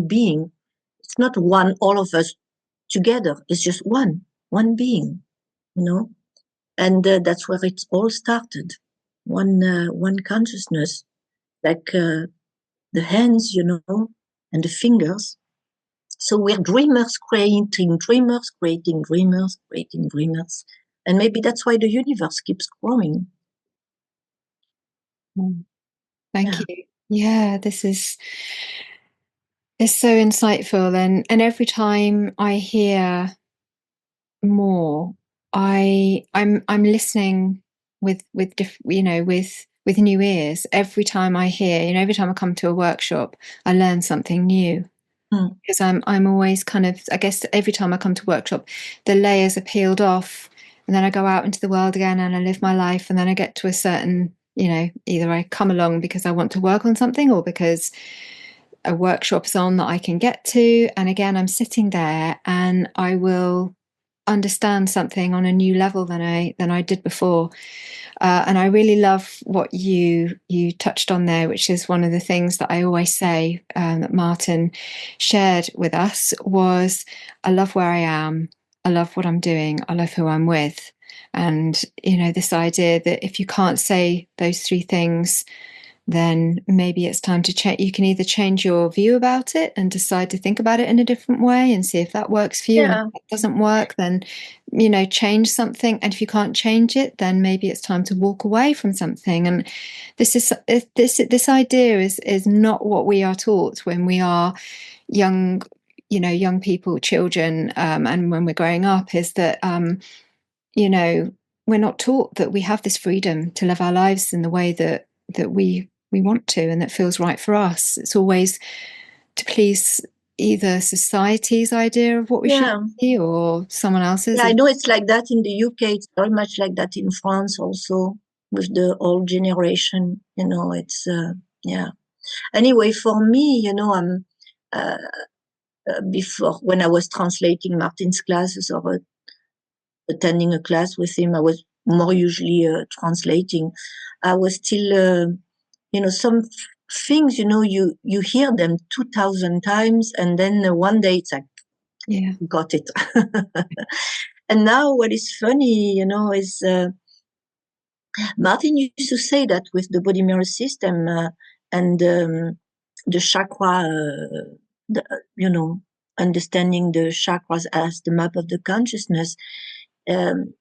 being. It's not one, all of us together. It's just one being, and that's where it's all started. One consciousness, like the hands, and the fingers. So we're dreamers creating dreamers, creating dreamers, creating dreamers. And maybe that's why the universe keeps growing. Thank you. Yeah, this is so insightful. And every time I hear more, I'm listening with with new ears. Every time I hear, every time I come to a workshop, I learn something new. Because I'm always kind of, I guess every time I come to workshop, the layers are peeled off, and then I go out into the world again and I live my life, and then I get to a certain, either I come along because I want to work on something or because a workshop is on that I can get to. And again, I'm sitting there and I will understand something on a new level than I did before. And I really love what you touched on there, which is one of the things that I always say, that Martin shared with us, was I love where I am, I love what I'm doing, I love who I'm with. And, this idea that if you can't say those three things, then maybe it's time to change. You can either change your view about it and decide to think about it in a different way and see if that works for you. Yeah. And if that doesn't work, then, change something. And if you can't change it, then maybe it's time to walk away from something. And this idea is not what we are taught when we are young, young people, children, and when we're growing up, is that, we're not taught that we have this freedom to live our lives in the way that we want to and that feels right for us. It's always to please either society's idea of what we should be or someone else's. Yeah, I know it's like that in the UK. It's very much like that in France also, with the old generation. It's yeah. Anyway, for me, I'm before, when I was translating Martin's classes or attending a class with him, I was more usually translating. I was still, some things, you hear them 2,000 times, and then one day it's like, yeah, got it. And now what is funny, is Martin used to say that with the body mirror system and the chakra, understanding the chakras as the map of the consciousness,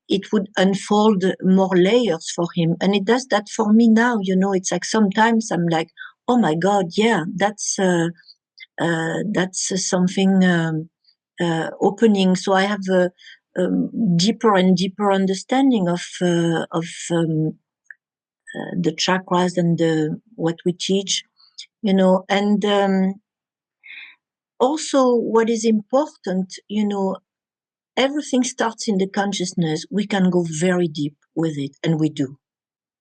it would unfold more layers for him. And it does that for me now. It's like sometimes I'm like, oh my God, yeah, that's something opening. So I have a deeper and deeper understanding of the chakras and what we teach, and also what is important, everything starts in the consciousness. We can go very deep with it, and we do.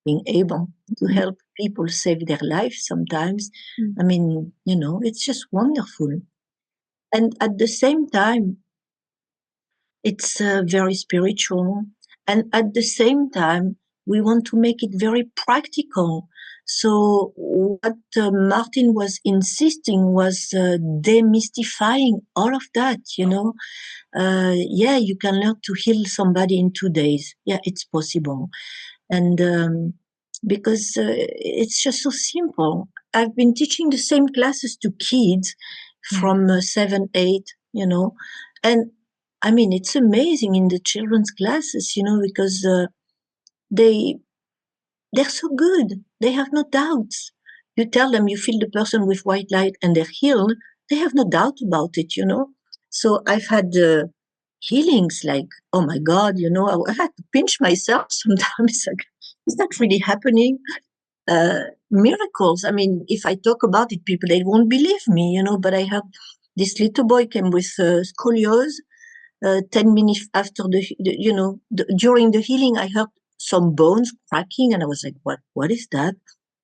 Being able to help people save their lives sometimes. I mean, it's just wonderful. And at the same time, it's very spiritual. And at the same time, we want to make it very practical. So what Martin was insisting was demystifying all of that, yeah, you can learn to heal somebody in 2 days. Yeah, it's possible. And because it's just so simple. I've been teaching the same classes to kids from 7, 8, and I mean, it's amazing in the children's classes, because they're so good. They have no doubts. You tell them you feel the person with white light and they're healed. They have no doubt about it, So I've had healings like, oh my God, I had to pinch myself sometimes. Like, is that really happening? Miracles. I mean, if I talk about it, people, they won't believe me, but I heard this little boy came with scoliosis. 10 minutes after during the healing, I heard some bones cracking, and I was like, what is that?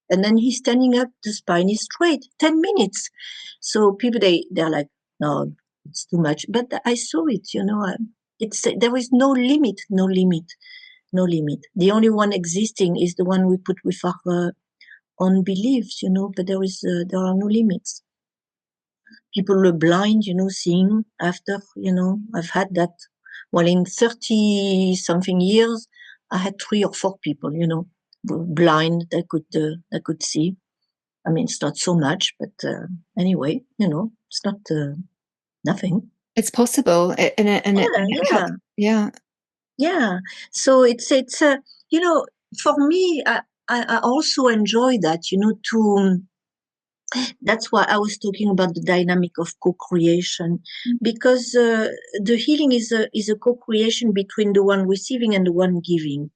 And then he's standing up, the spine is straight, 10 minutes. So people, they're like, no, it's too much. But I saw it, there is no limit. The only one existing is the one we put with our own beliefs, but there are no limits. People are blind, seeing after, I've had that. Well, in 30 something years, I had 3 or 4 people, blind that could see. I mean, it's not so much, but anyway, it's not nothing. It's possible. Yeah. So it's for me, I also enjoy that, that's why I was talking about the dynamic of co-creation, because the healing is a co-creation between the one receiving and the one giving.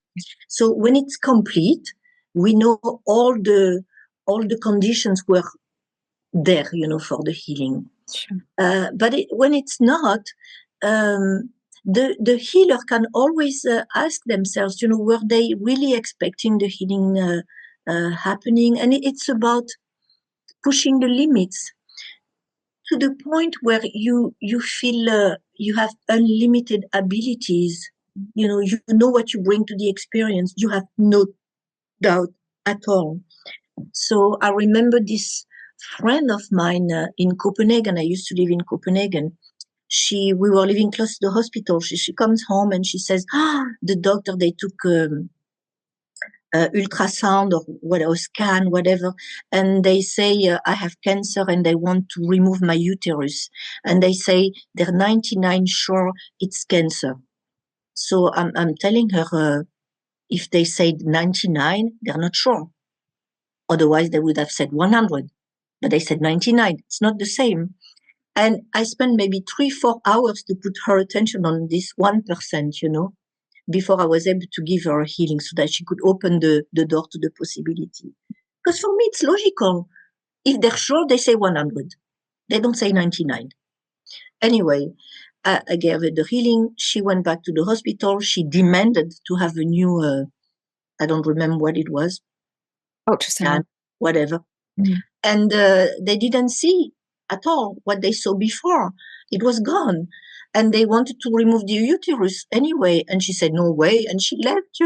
So when it's complete, we know all the conditions were there, for the healing. Sure. But when it's not, the healer can always ask themselves, were they really expecting the healing happening? And it's about pushing the limits to the point where you feel you have unlimited abilities. You know what you bring to the experience. You have no doubt at all. So I remember this friend of mine in Copenhagen. I used to live in Copenhagen. We were living close to the hospital. She comes home and she says, the doctor, they took ultrasound or whatever, scan, whatever, and they say, I have cancer and they want to remove my uterus. And they say they're 99 sure it's cancer. So I'm telling her, if they said 99, they're not sure. Otherwise, they would have said 100. But they said 99. It's not the same. And I spent maybe 3-4 hours to put her attention on this 1%, before I was able to give her a healing so that she could open the door to the possibility. Because for me, it's logical. If they're sure, they say 100. They don't say 99. Anyway, I gave her the healing. She went back to the hospital. She demanded to have a new, I don't remember what it was. Ultrasound. Whatever. Mm. And they didn't see at all what they saw before. It was gone. And they wanted to remove the uterus anyway. And she said, no way. And she left,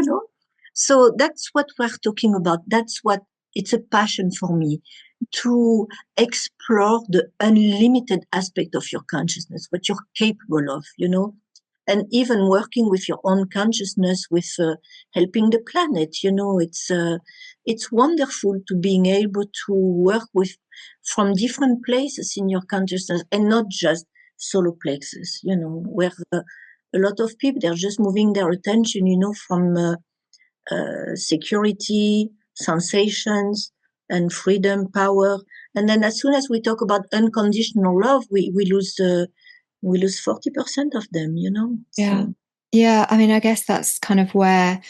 So that's what we're talking about. It's a passion for me, to explore the unlimited aspect of your consciousness, what you're capable of, and even working with your own consciousness, with helping the planet, it's wonderful to being able to work with from different places in your consciousness and not just solar plexus, where a lot of people, they're just moving their attention, from security, sensations, and freedom, power. And then as soon as we talk about unconditional love, we lose 40% of them, Yeah. So. Yeah. I mean, I guess that's kind of where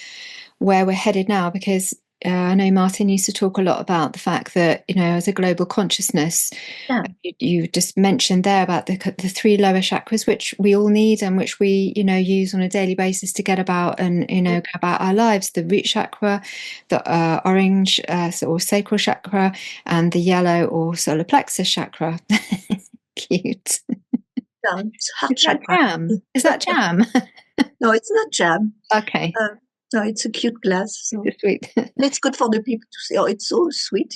we're headed now, because I know Martin used to talk a lot about the fact that, as a global consciousness, Yeah. you just mentioned there about the 3 lower chakras, which we all need and which we, use on a daily basis to get about and, go about our lives. The root chakra, the orange or sacral chakra, and the yellow or solar plexus chakra. Cute. Is that jam? Is that jam? No, it's not jam. Okay. No, it's a cute glass. So. It's sweet. It's good for the people to say, oh, it's so sweet,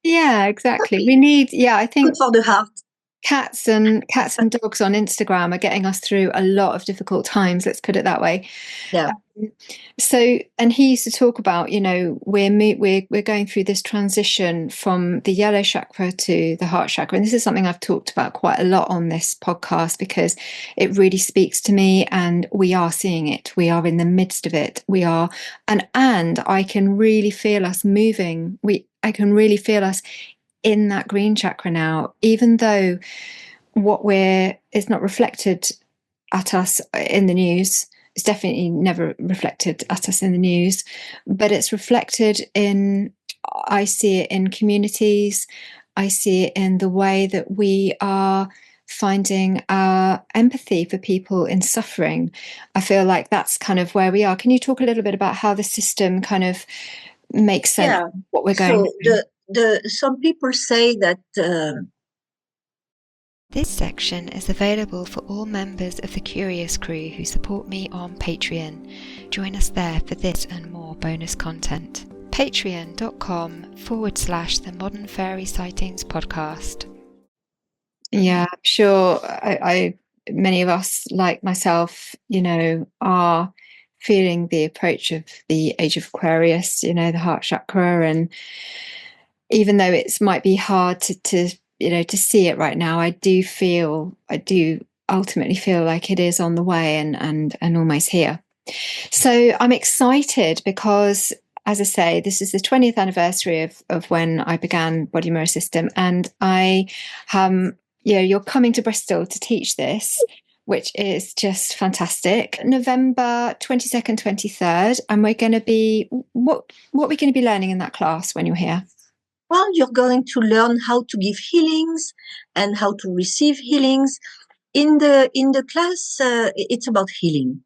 Yeah, exactly. We need, I think good for the heart. Cats and dogs on Instagram are getting us through a lot of difficult times. Let's put it that way. Yeah. So, and he used to talk about, we're going through this transition from the yellow chakra to the heart chakra, and this is something I've talked about quite a lot on this podcast because it really speaks to me, and we are seeing it. We are in the midst of it. We are, and I can really feel us moving. I can really feel us in that green chakra now, even though what is not reflected at us in the news. It's definitely never reflected at us in the news, but it's reflected I see it in communities. I see it in the way that we are finding our empathy for people in suffering. I feel like that's kind of where we are. Can you talk a little bit about how the system kind of makes sense of what we're going through? Some people say that this section is available for all members of the Curious Crew who support me on Patreon. Join us there for this and more bonus content. Patreon.com/The Modern Fairy Sightings Podcast. Yeah, I'm sure. Many of us, like myself, are feeling the approach of the age of Aquarius, the heart chakra, and even though it might be hard to see it right now, I do ultimately feel like it is on the way and almost here. So I'm excited because, as I say, this is the 20th anniversary of when I began Body Mirror System, and you're coming to Bristol to teach this, which is just fantastic. November 22nd, 23rd, and we're going to be, what are we going to be learning in that class when you're here? Well, you're going to learn how to give healings and how to receive healings. In the class, it's about healing,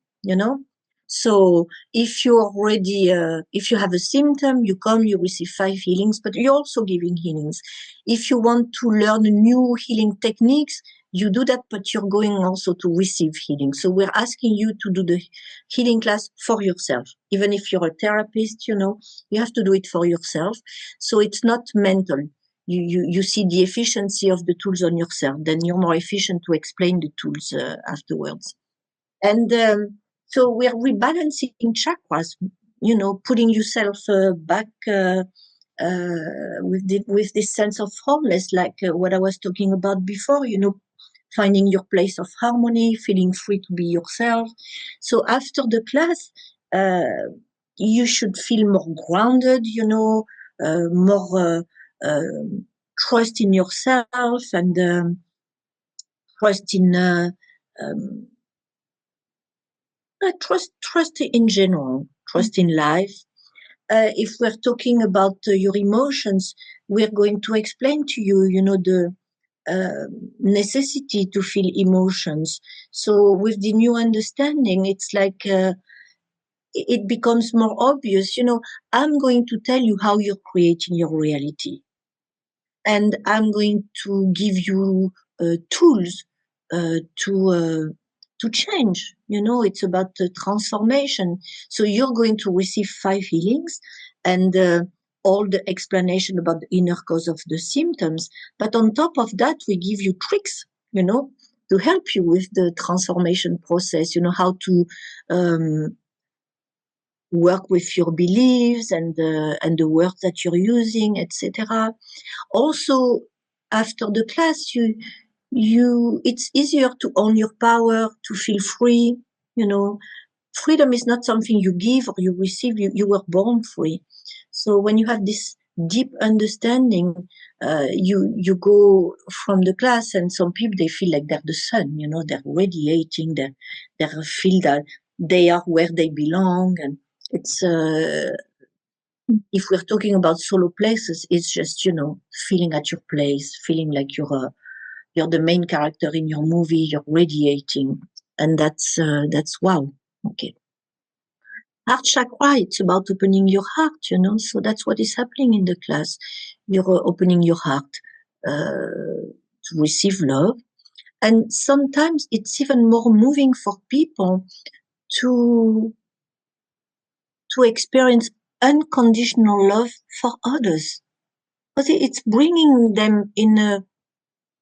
So if you already, if you have a symptom, you come, you receive 5 healings, but you're also giving healings. If you want to learn new healing techniques, you do that, but you're going also to receive healing. So we're asking you to do the healing class for yourself. Even if you're a therapist, you have to do it for yourself. So it's not mental. You see the efficiency of the tools on yourself, then you're more efficient to explain the tools afterwards. And so we're rebalancing chakras, putting yourself back with this sense of wholeness, like what I was talking about before, finding your place of harmony, feeling free to be yourself. So after the class, you should feel more grounded, more trust in yourself and trust in trust in general, trust in life. If we're talking about your emotions, we're going to explain to you, the necessity to feel emotions. So with the new understanding, it's like it becomes more obvious. I'm going to tell you how you're creating your reality. And I'm going to give you tools to change. It's about the transformation. So you're going to receive 5 healings and all the explanation about the inner cause of the symptoms. But on top of that, we give you tricks, to help you with the transformation process, how to work with your beliefs and the words that you're using, etc. Also, after the class, it's easier to own your power, to feel free. Freedom is not something you give or you receive. You were born free. So when you have this deep understanding, you go from the class, and some people, they feel like they're the sun. They're radiating. They feel that they are where they belong, and it's. If we're talking about solo places, it's just, feeling at your place, feeling like you're the main character in your movie, you're radiating. And that's wow. Okay. Heart chakra, it's about opening your heart, so that's what is happening in the class. You're opening your heart to receive love. And sometimes it's even more moving for people to experience unconditional love for others. But it's bringing them in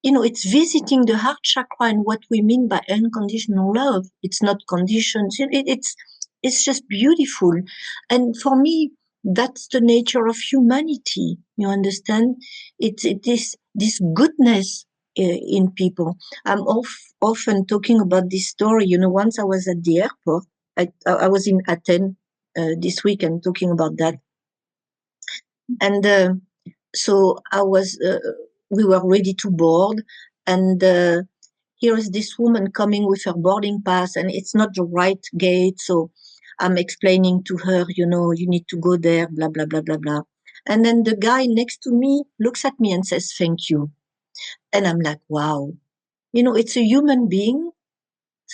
it's visiting the heart chakra and what we mean by unconditional love. It's not conditions. It's just beautiful. And for me, that's the nature of humanity. You understand? It is this goodness in people. I'm often talking about this story. Once I was at the airport. I was in Athens this weekend talking about that. And so we were ready to board, and here is this woman coming with her boarding pass, and it's not the right gate. So I'm explaining to her, you need to go there, blah, blah, blah, blah, blah. And then the guy next to me looks at me and says, thank you. And I'm like, wow, it's a human being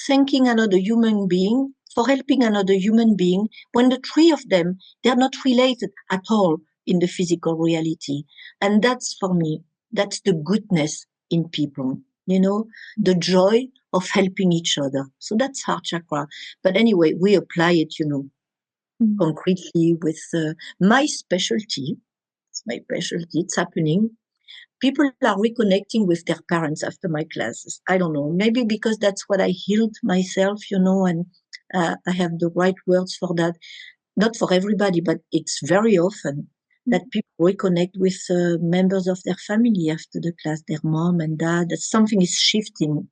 thanking another human being for helping another human being when the 3 of them, they're not related at all in the physical reality. And that's, for me, that's the goodness in people, the joy of helping each other. So that's heart chakra. But anyway, we apply it, concretely with my specialty. It's my specialty. It's happening. People are reconnecting with their parents after my classes. I don't know, maybe because that's what I healed myself, and I have the right words for that. Not for everybody, but it's very often that people reconnect with members of their family after the class, their mom and dad, that something is shifting.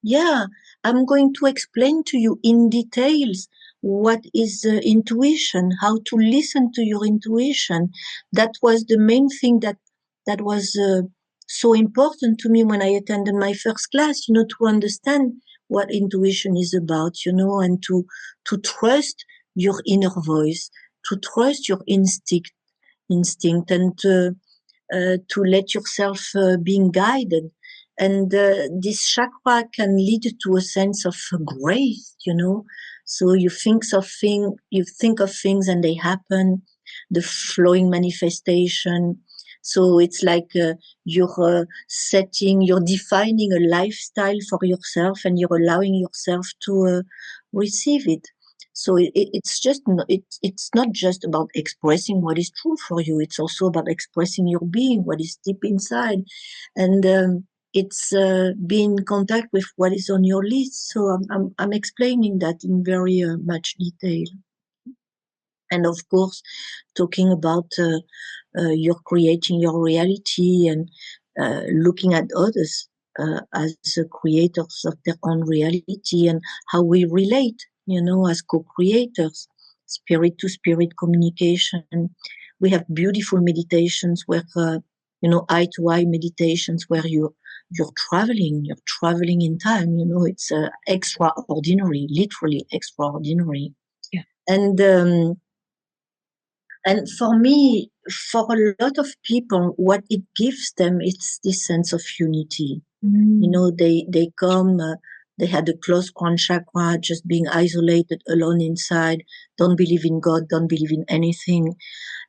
Yeah. I'm going to explain to you in details what is intuition, how to listen to your intuition. That was the main thing that was so important to me when I attended my first class, you know, to understand what intuition is about, you know, and to trust your inner voice, to trust your instinct, and to let yourself being guided. And this chakra can lead to a sense of grace, you know. So you think of things and they happen, the flowing manifestation. So it's like you're you're defining a lifestyle for yourself, and you're allowing yourself to receive it. So it's not just about expressing what is true for you. It's also about expressing your being, what is deep inside, and it's being in contact with what is on your list. So I'm explaining that in very much detail, and of course, talking about you're creating your reality, and looking at others as creators of their own reality, and how we relate, you know, as co-creators, spirit to spirit communication. We have beautiful meditations where, you know, eye to eye meditations where you're traveling in time, you know, it's extraordinary, literally extraordinary. Yeah. And for me, for a lot of people, what it gives them, it's this sense of unity. You know, they come, they had a closed crown chakra, just being isolated, alone inside, don't believe in God, don't believe in anything.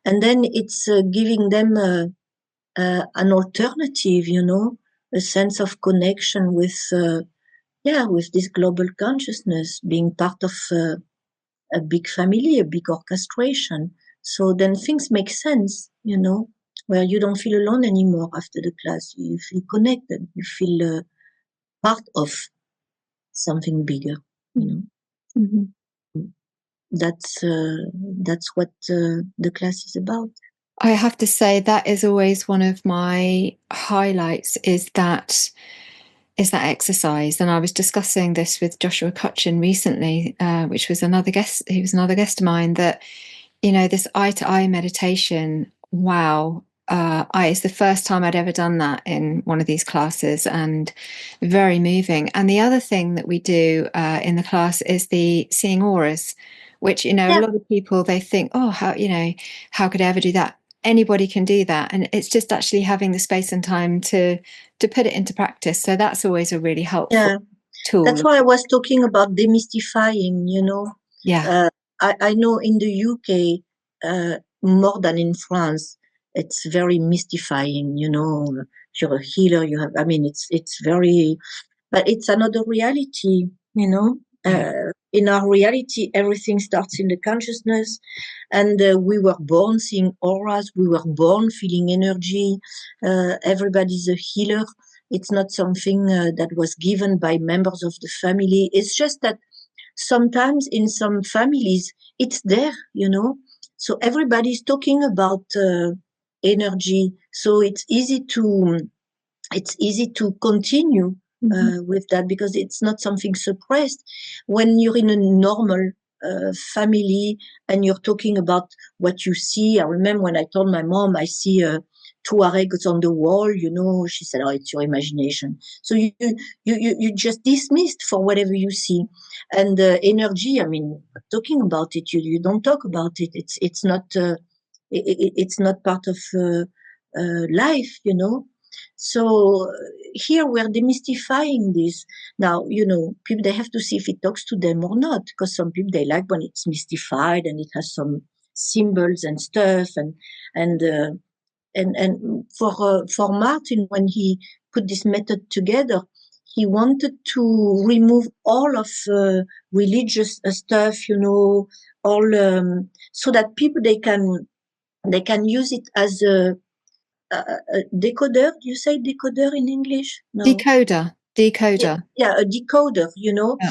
And then it's giving them an alternative, you know, a sense of connection with, with this global consciousness, being part of a big family, a big orchestration. So then things make sense, you know, where you don't feel alone anymore after the class. You feel connected. You feel part of something bigger, you know. Mm-hmm. That's what the class is about. I have to say that is always one of my highlights, is that exercise. And I was discussing this with Joshua Cutchin recently, which was another guest. He was another guest of mine. That, you know, this eye to eye meditation. Wow. It's the first time I'd ever done that in one of these classes, and very moving. And the other thing that we do in the class is the seeing auras, which, you know, a lot of people, they think, oh, how could I ever do that? Anybody can do that. And it's just actually having the space and time to put it into practice. So that's always a really helpful tool. That's why I was talking about demystifying, you know. Yeah. I know in the UK, more than in France, it's very mystifying, you know. You're a healer, it's very, but it's another reality, you know. In our reality, everything starts in the consciousness, and we were born seeing auras, we were born feeling energy. Everybody's a healer. It's not something that was given by members of the family. It's just that sometimes in some families, it's there, you know. So everybody's talking about energy. So it's easy to continue with that, because it's not something suppressed. When you're in a normal family and you're talking about what you see, I remember when I told my mom I see Tuaregs on the wall, you know, she said, "Oh, it's your imagination." So you just dismissed for whatever you see. And energy, I mean, talking about it, you don't talk about it. It's not it's not part of life, you know. So here we're demystifying this. Now, you know, people, they have to see if it talks to them or not, because some people, they like when it's mystified and it has some symbols and stuff. And for Martin, when he put this method together, he wanted to remove all of religious stuff, you know, all so that people, they can use it as a decoder. Do you say decoder in English? No. Decoder. Yeah, a decoder, you know. Yeah.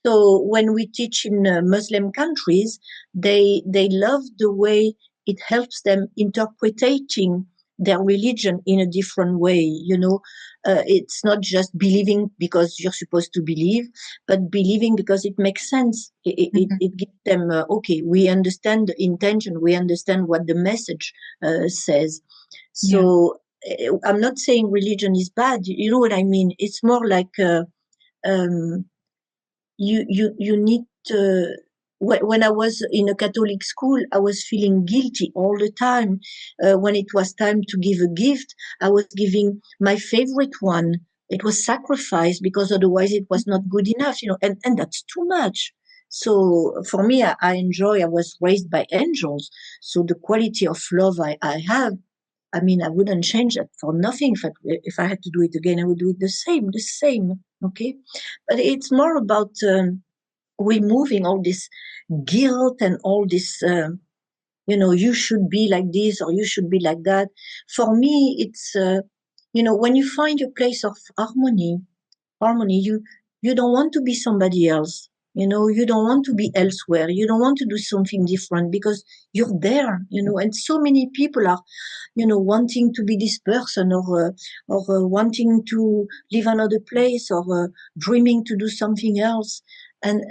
So when we teach in Muslim countries, they love the way it helps them interpreting their religion in a different way, you know. It's not just believing because you're supposed to believe, but believing because it makes sense. It gives them, okay, we understand the intention, we understand what the message says. So I'm not saying religion is bad. You know what I mean? It's more like um, you need to. When I was in a Catholic school, I was feeling guilty all the time. When it was time to give a gift, I was giving my favorite one. It was sacrifice because otherwise it was not good enough, and that's too much. So for me, I was raised by angels. So the quality of love I have, I mean, I wouldn't change that for nothing. If I had to do it again, I would do it the same. Okay. But it's more about removing all this guilt and all this, you should be like this or you should be like that. For me, it's, when you find your place of harmony, you don't want to be somebody else. You don't want to be elsewhere. You don't want to do something different because you're there, and so many people are, wanting to be this person or wanting to live another place or dreaming to do something else. And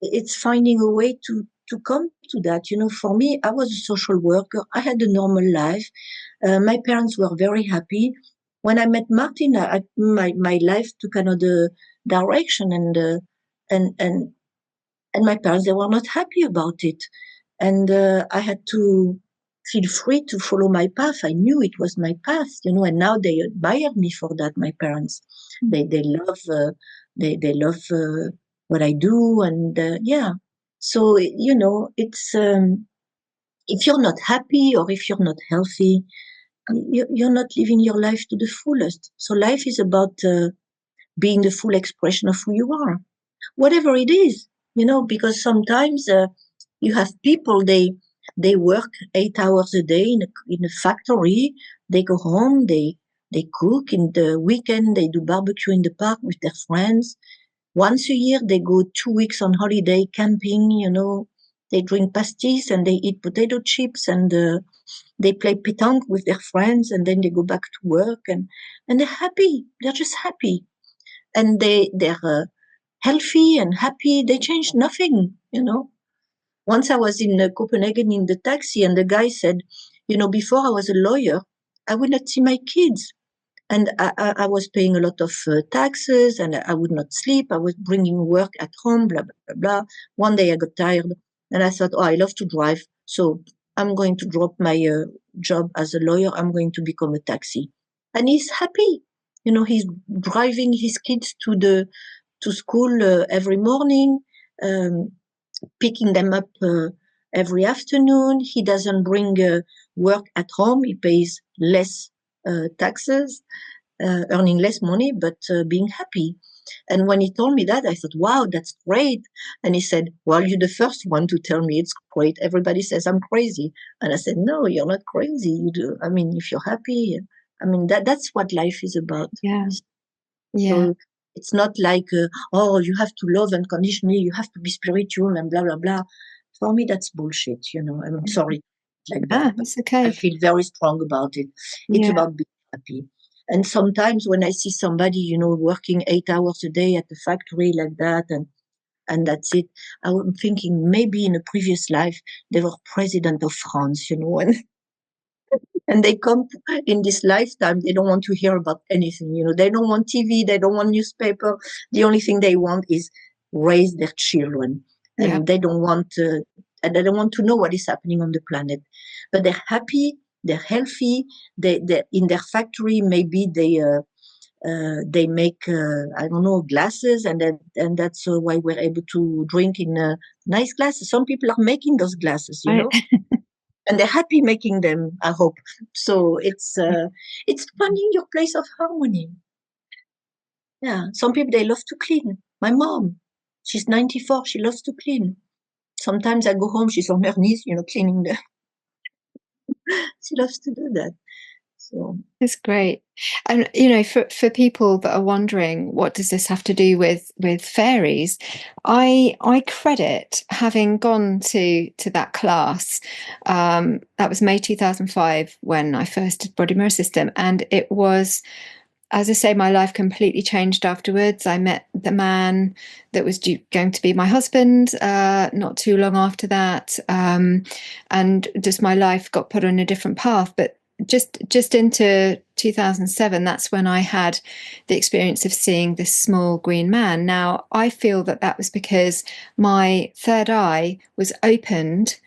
it's finding a way to come to that. For me, I was a social worker. I had a normal life. My parents were very happy. When I met Martin, my life took another direction, and my parents, they were not happy about it, and I had to feel free to follow my path. I knew it was my path, and now they admire me for that. My parents, they love they love what I do, and yeah. So it's if you're not happy or if you're not healthy, you're not living your life to the fullest. So life is about being the full expression of who you are, whatever it is, because sometimes you have people, they work 8 hours a day in a factory. They go home, they cook. In the weekend, they do barbecue in the park with their friends. Once a year, they go 2 weeks on holiday camping. They drink pastis and they eat potato chips, and they play pétanque with their friends, and then they go back to work, and they're happy. They're just happy, and they're healthy and happy. They changed nothing. Once I was in Copenhagen in the taxi, and the guy said, before I was a lawyer, I would not see my kids. And I was paying a lot of taxes, and I would not sleep. I was bringing work at home, blah, blah, blah, blah. One day I got tired, and I thought, I love to drive. So I'm going to drop my job as a lawyer. I'm going to become a taxi. And he's happy. He's driving his kids to school every morning, picking them up every afternoon. He doesn't bring work at home. He pays less taxes, earning less money, but being happy. And when he told me that, I thought, wow, that's great. And he said, well, you're the first one to tell me it's great. Everybody says I'm crazy. And I said, no, you're not crazy. You do. I mean, if you're happy, that's what life is about. Yeah. So it's not like, you have to love unconditionally, you have to be spiritual and blah, blah, blah. For me, that's bullshit, I'm sorry like that. It's okay. I feel very strong about it. It's about being happy. And sometimes when I see somebody, working 8 hours a day at the factory like that, and that's it, I'm thinking maybe in a previous life, they were president of France, and they come in this lifetime, they don't want to hear about anything, they don't want TV, they don't want newspaper. The only thing they want is raise their children, and they don't want to know what is happening on the planet. But they're happy, they're healthy, they in their factory, maybe they make I don't know, glasses, and that's why we're able to drink in nice glasses. Some people are making those glasses, and they're happy making them, I hope. So it's finding your place of harmony. Yeah, some people, they love to clean. My mom, she's 94, she loves to clean. Sometimes I go home, she's on her knees, cleaning she loves to do that. So it's great. And for people that are wondering, what does this have to do with fairies? I credit having gone to that class. That was May 2005 when I first did Body Mirror System, and it was, as I say, my life completely changed afterwards. I met the man that was going to be my husband not too long after that, and just my life got put on a different path. But just into 2007, that's when I had the experience of seeing this small green man. Now, I feel that that was because my third eye was opened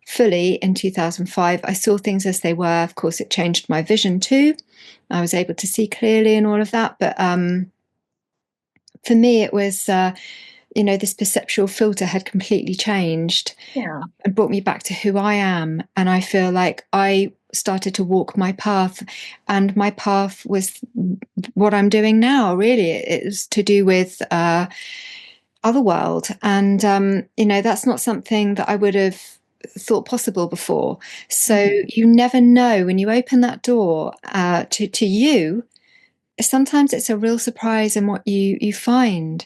fully in 2005. I saw things as they were. Of course, it changed my vision too. I was able to see clearly and all of that. But for me, it was, this perceptual filter had completely changed. Yeah. And brought me back to who I am. And I feel like I started to walk my path, and my path was what I'm doing now. Really, it was to do with otherworld, and that's not something that I would have thought possible before. So you never know when you open that door to you. Sometimes it's a real surprise in what you find,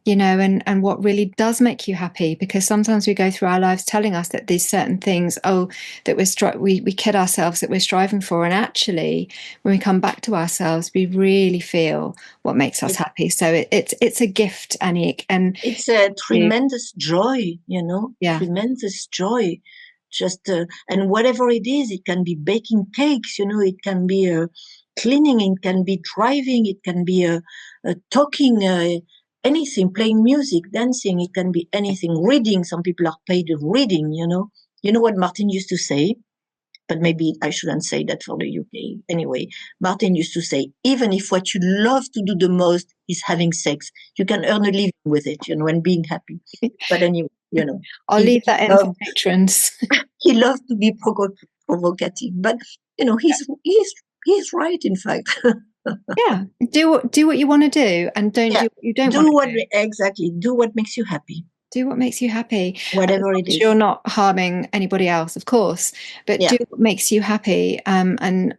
and what really does make you happy, because sometimes we go through our lives telling us that these certain things, that we kid ourselves that we're striving for, and actually when we come back to ourselves, we really feel what makes us happy. So it's a gift, Annick, and it's a tremendous joy, tremendous joy. Just and whatever it is, it can be baking cakes, it can be cleaning, it can be driving, it can be talking, anything, playing music, dancing, it can be anything. Reading, some people are paid reading, You know what Martin used to say, but maybe I shouldn't say that for the UK. Anyway, Martin used to say, even if what you love to do the most is having sex, you can earn a living with it, and being happy. But anyway, I'll leave that in for patrons. He loved to be provocative, but he's right, in fact. Yeah, do what you want to do, and don't do what you don't want to do. Exactly. Do what makes you happy. Do what makes you happy, whatever it is. You're not harming anybody else, of course, but do what makes you happy, and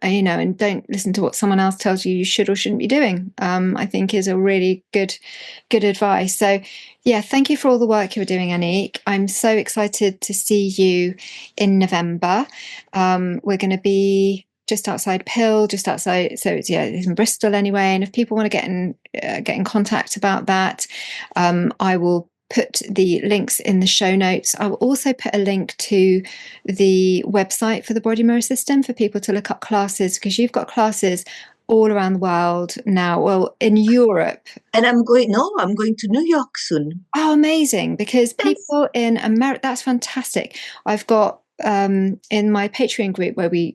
don't listen to what someone else tells you should or shouldn't be doing. I think is a really good advice. So yeah, thank you for all the work you're doing, Annick. I'm so excited to see you in November. We're going to be just outside Pill, just outside. So it's in Bristol anyway. And if people want to get in contact about that, I will put the links in the show notes. I will also put a link to the website for the Body Mirror System for people to look up classes, because you've got classes all around the world now. Well, in Europe. And I'm going to New York soon. Oh, amazing. Because people in America, that's fantastic. I've got in my Patreon group where we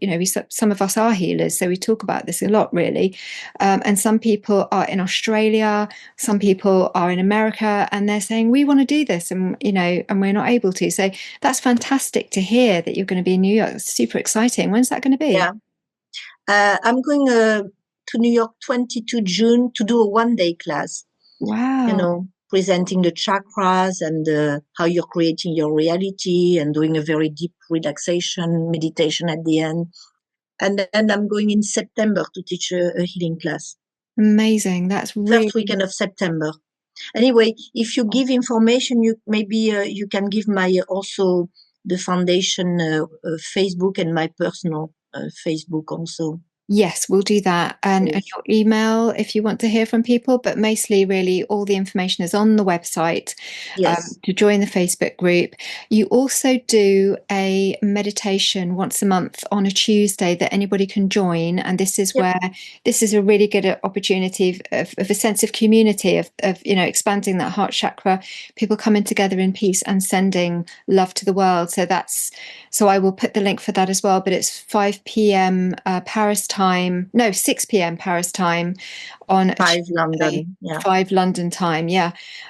some of us are healers, so we talk about this a lot, really. And some people are in Australia, some people are in America, and they're saying we want to do this, and and we're not able to. So that's fantastic to hear that you're going to be in New York. It's super exciting. When's that going to be? Yeah, I'm going to New York 22 June to do a one-day class. Wow. Presenting the chakras and how you're creating your reality, and doing a very deep relaxation meditation at the end. And then I'm going in September to teach a healing class. Amazing. That's really... First weekend of September. Anyway, if you give information, you can give my also the foundation Facebook and my personal Facebook also. Yes, we'll do that. And your email if you want to hear from people, but mostly really all the information is on the website. Yes. To join the Facebook group. You also do a meditation once a month on a Tuesday that anybody can join. And this is where this is a really good opportunity of a sense of community, of expanding that heart chakra, people coming together in peace and sending love to the world. So I will put the link for that as well, but it's 5 p.m. Paris time, no, 6 p.m. Paris time on 5 London, 5 London time,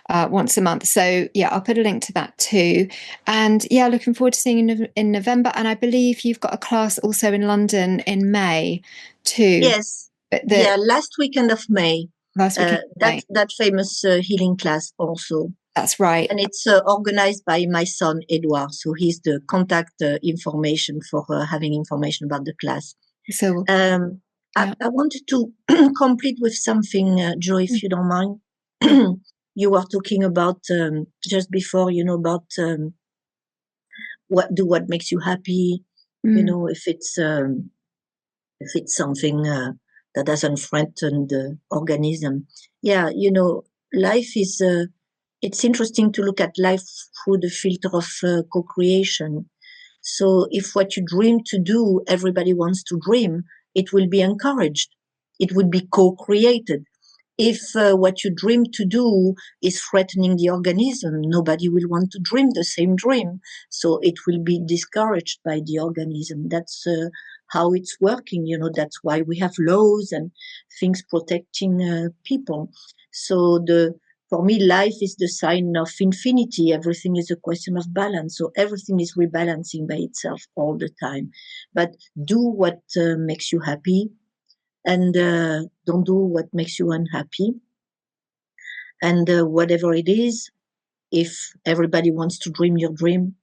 once a month. So I'll put a link to that too. And looking forward to seeing you in November. And I believe you've got a class also in London in May too. Yes, last weekend of May. That famous healing class also. That's right. And it's organized by my son, Edouard. So he's the contact information for having information about the class. So I wanted to complete with something, Joy, if you don't mind. You were talking about just before, about what makes you happy. If it's something that doesn't threaten the organism. Life is. It's interesting to look at life through the filter of co-creation. So if what you dream to do, everybody wants to dream, it will be encouraged. It would be co-created. If what you dream to do is threatening the organism, nobody will want to dream the same dream. So it will be discouraged by the organism. That's how it's working. That's why we have laws and things protecting people. So for me, life is the sign of infinity. Everything is a question of balance. So everything is rebalancing by itself all the time. But do what makes you happy. And don't do what makes you unhappy. And whatever it is, if everybody wants to dream your dream,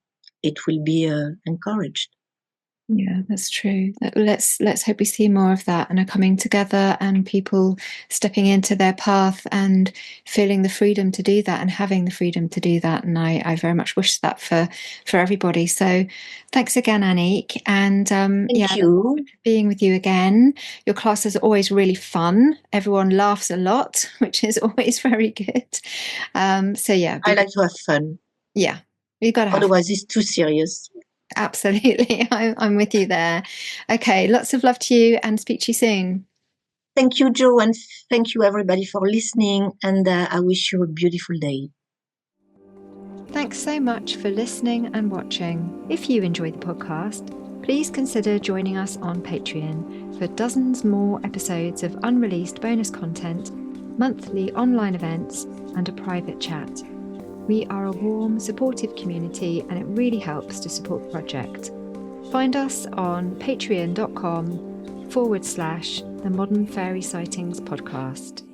it will be encouraged. Yeah, that's true. Let's hope we see more of that and are coming together and people stepping into their path and feeling the freedom to do that and having the freedom to do that. And I very much wish that for everybody. So thanks again, Annick. And Thank you. Being with you again. Your class is always really fun. Everyone laughs a lot, which is always very good. So yeah. I like to have fun. Yeah. You got to have Otherwise it's too serious. Absolutely. I'm with you there. Okay. Lots of love to you and speak to you soon. Thank you, Jo, and thank you everybody for listening. And I wish you a beautiful day. Thanks so much for listening and watching. If you enjoyed the podcast, please consider joining us on Patreon for dozens more episodes of unreleased bonus content, monthly online events, and a private chat. We are a warm, supportive community and it really helps to support the project. Find us on patreon.com/The Modern Fairy Sightings Podcast.